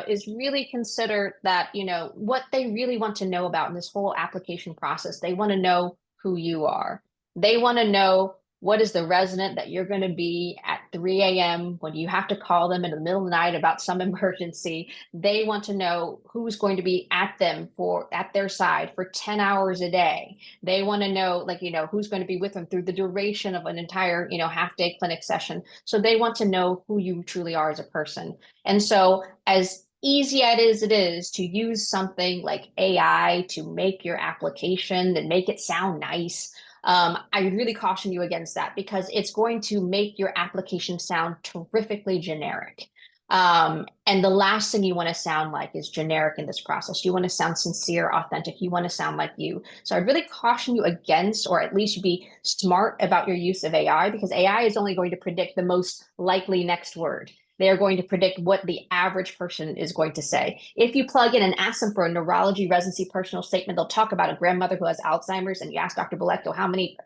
is really consider that, what they really want to know about in this whole application process. They want to know who you are. They want to know what is the resident that you're going to be at 3 a.m. when you have to call them in the middle of the night about some emergency. They want to know who's going to be at their side for 10 hours a day. They want to know, who's going to be with them through the duration of an entire, half-day clinic session. So they want to know who you truly are as a person. And so as easy as it is to use something like AI to make your application and make it sound nice, I would really caution you against that, because it's going to make your application sound terrifically generic. And the last thing you want to sound like is generic in this process. You want to sound sincere, authentic. You want to sound like you. So I really caution you against, or at least be smart about your use of AI, because AI is only going to predict the most likely next word. They are going to predict what the average person is going to say. If you plug in and ask them for a neurology residency personal statement, they'll talk about a grandmother who has Alzheimer's, and you ask Dr. Beletko how many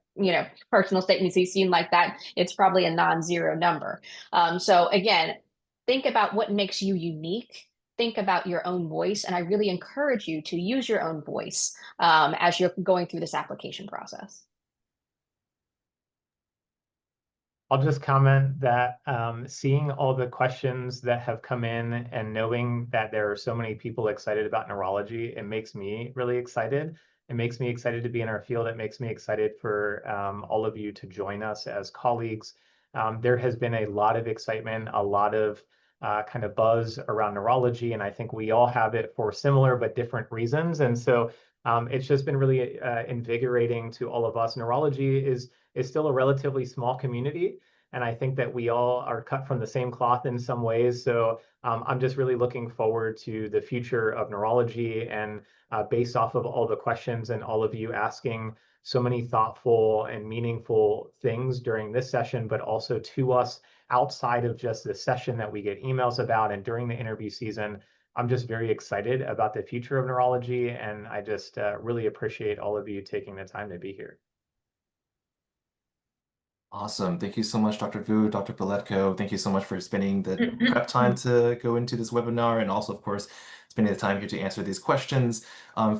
personal statements he's seen like that, it's probably a non-zero number. So again, think about what makes you unique. Think about your own voice, and I really encourage you to use your own voice as you're going through this application process. I'll just comment that seeing all the questions that have come in and knowing that there are so many people excited about neurology, it makes me really excited. It makes me excited to be in our field. It makes me excited for all of you to join us as colleagues. There has been a lot of excitement, a lot of kind of buzz around neurology, and I think we all have it for similar but different reasons. And so it's just been really invigorating to all of us. Neurology is still a relatively small community, and I think that we all are cut from the same cloth in some ways. So I'm just really looking forward to the future of neurology, and based off of all the questions and all of you asking so many thoughtful and meaningful things during this session, but also to us outside of just the session that we get emails about and during the interview season. I'm just very excited about the future of neurology, and I just really appreciate all of you taking the time to be here. Awesome. Thank you so much, Dr. Vu, Dr. Beletko. Thank you so much for spending the prep time to go into this webinar, and also, of course, spending the time here to answer these questions.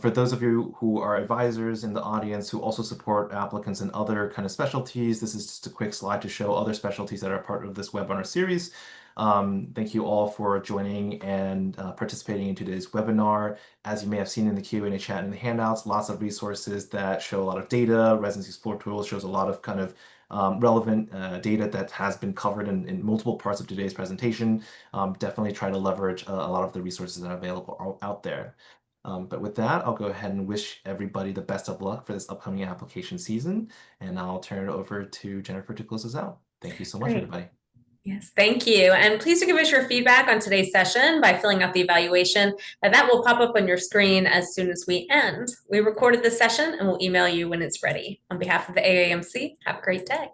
For those of you who are advisors in the audience who also support applicants in other kind of specialties, this is just a quick slide to show other specialties that are part of this webinar series. Thank you all for joining and participating in today's webinar. As you may have seen in the Q&A chat and the handouts, lots of resources that show a lot of data. Residency Explore Tools shows a lot of kind of relevant data that has been covered in multiple parts of today's presentation. Definitely try to leverage a lot of the resources that are available out there. But with that, I'll go ahead and wish everybody the best of luck for this upcoming application season, and I'll turn it over to Jennifer to close us out. Thank you so much, everybody. Yes, thank you. And please do give us your feedback on today's session by filling out the evaluation, and that will pop up on your screen as soon as we end. We recorded this session and we'll email you when it's ready. On behalf of the AAMC, have a great day.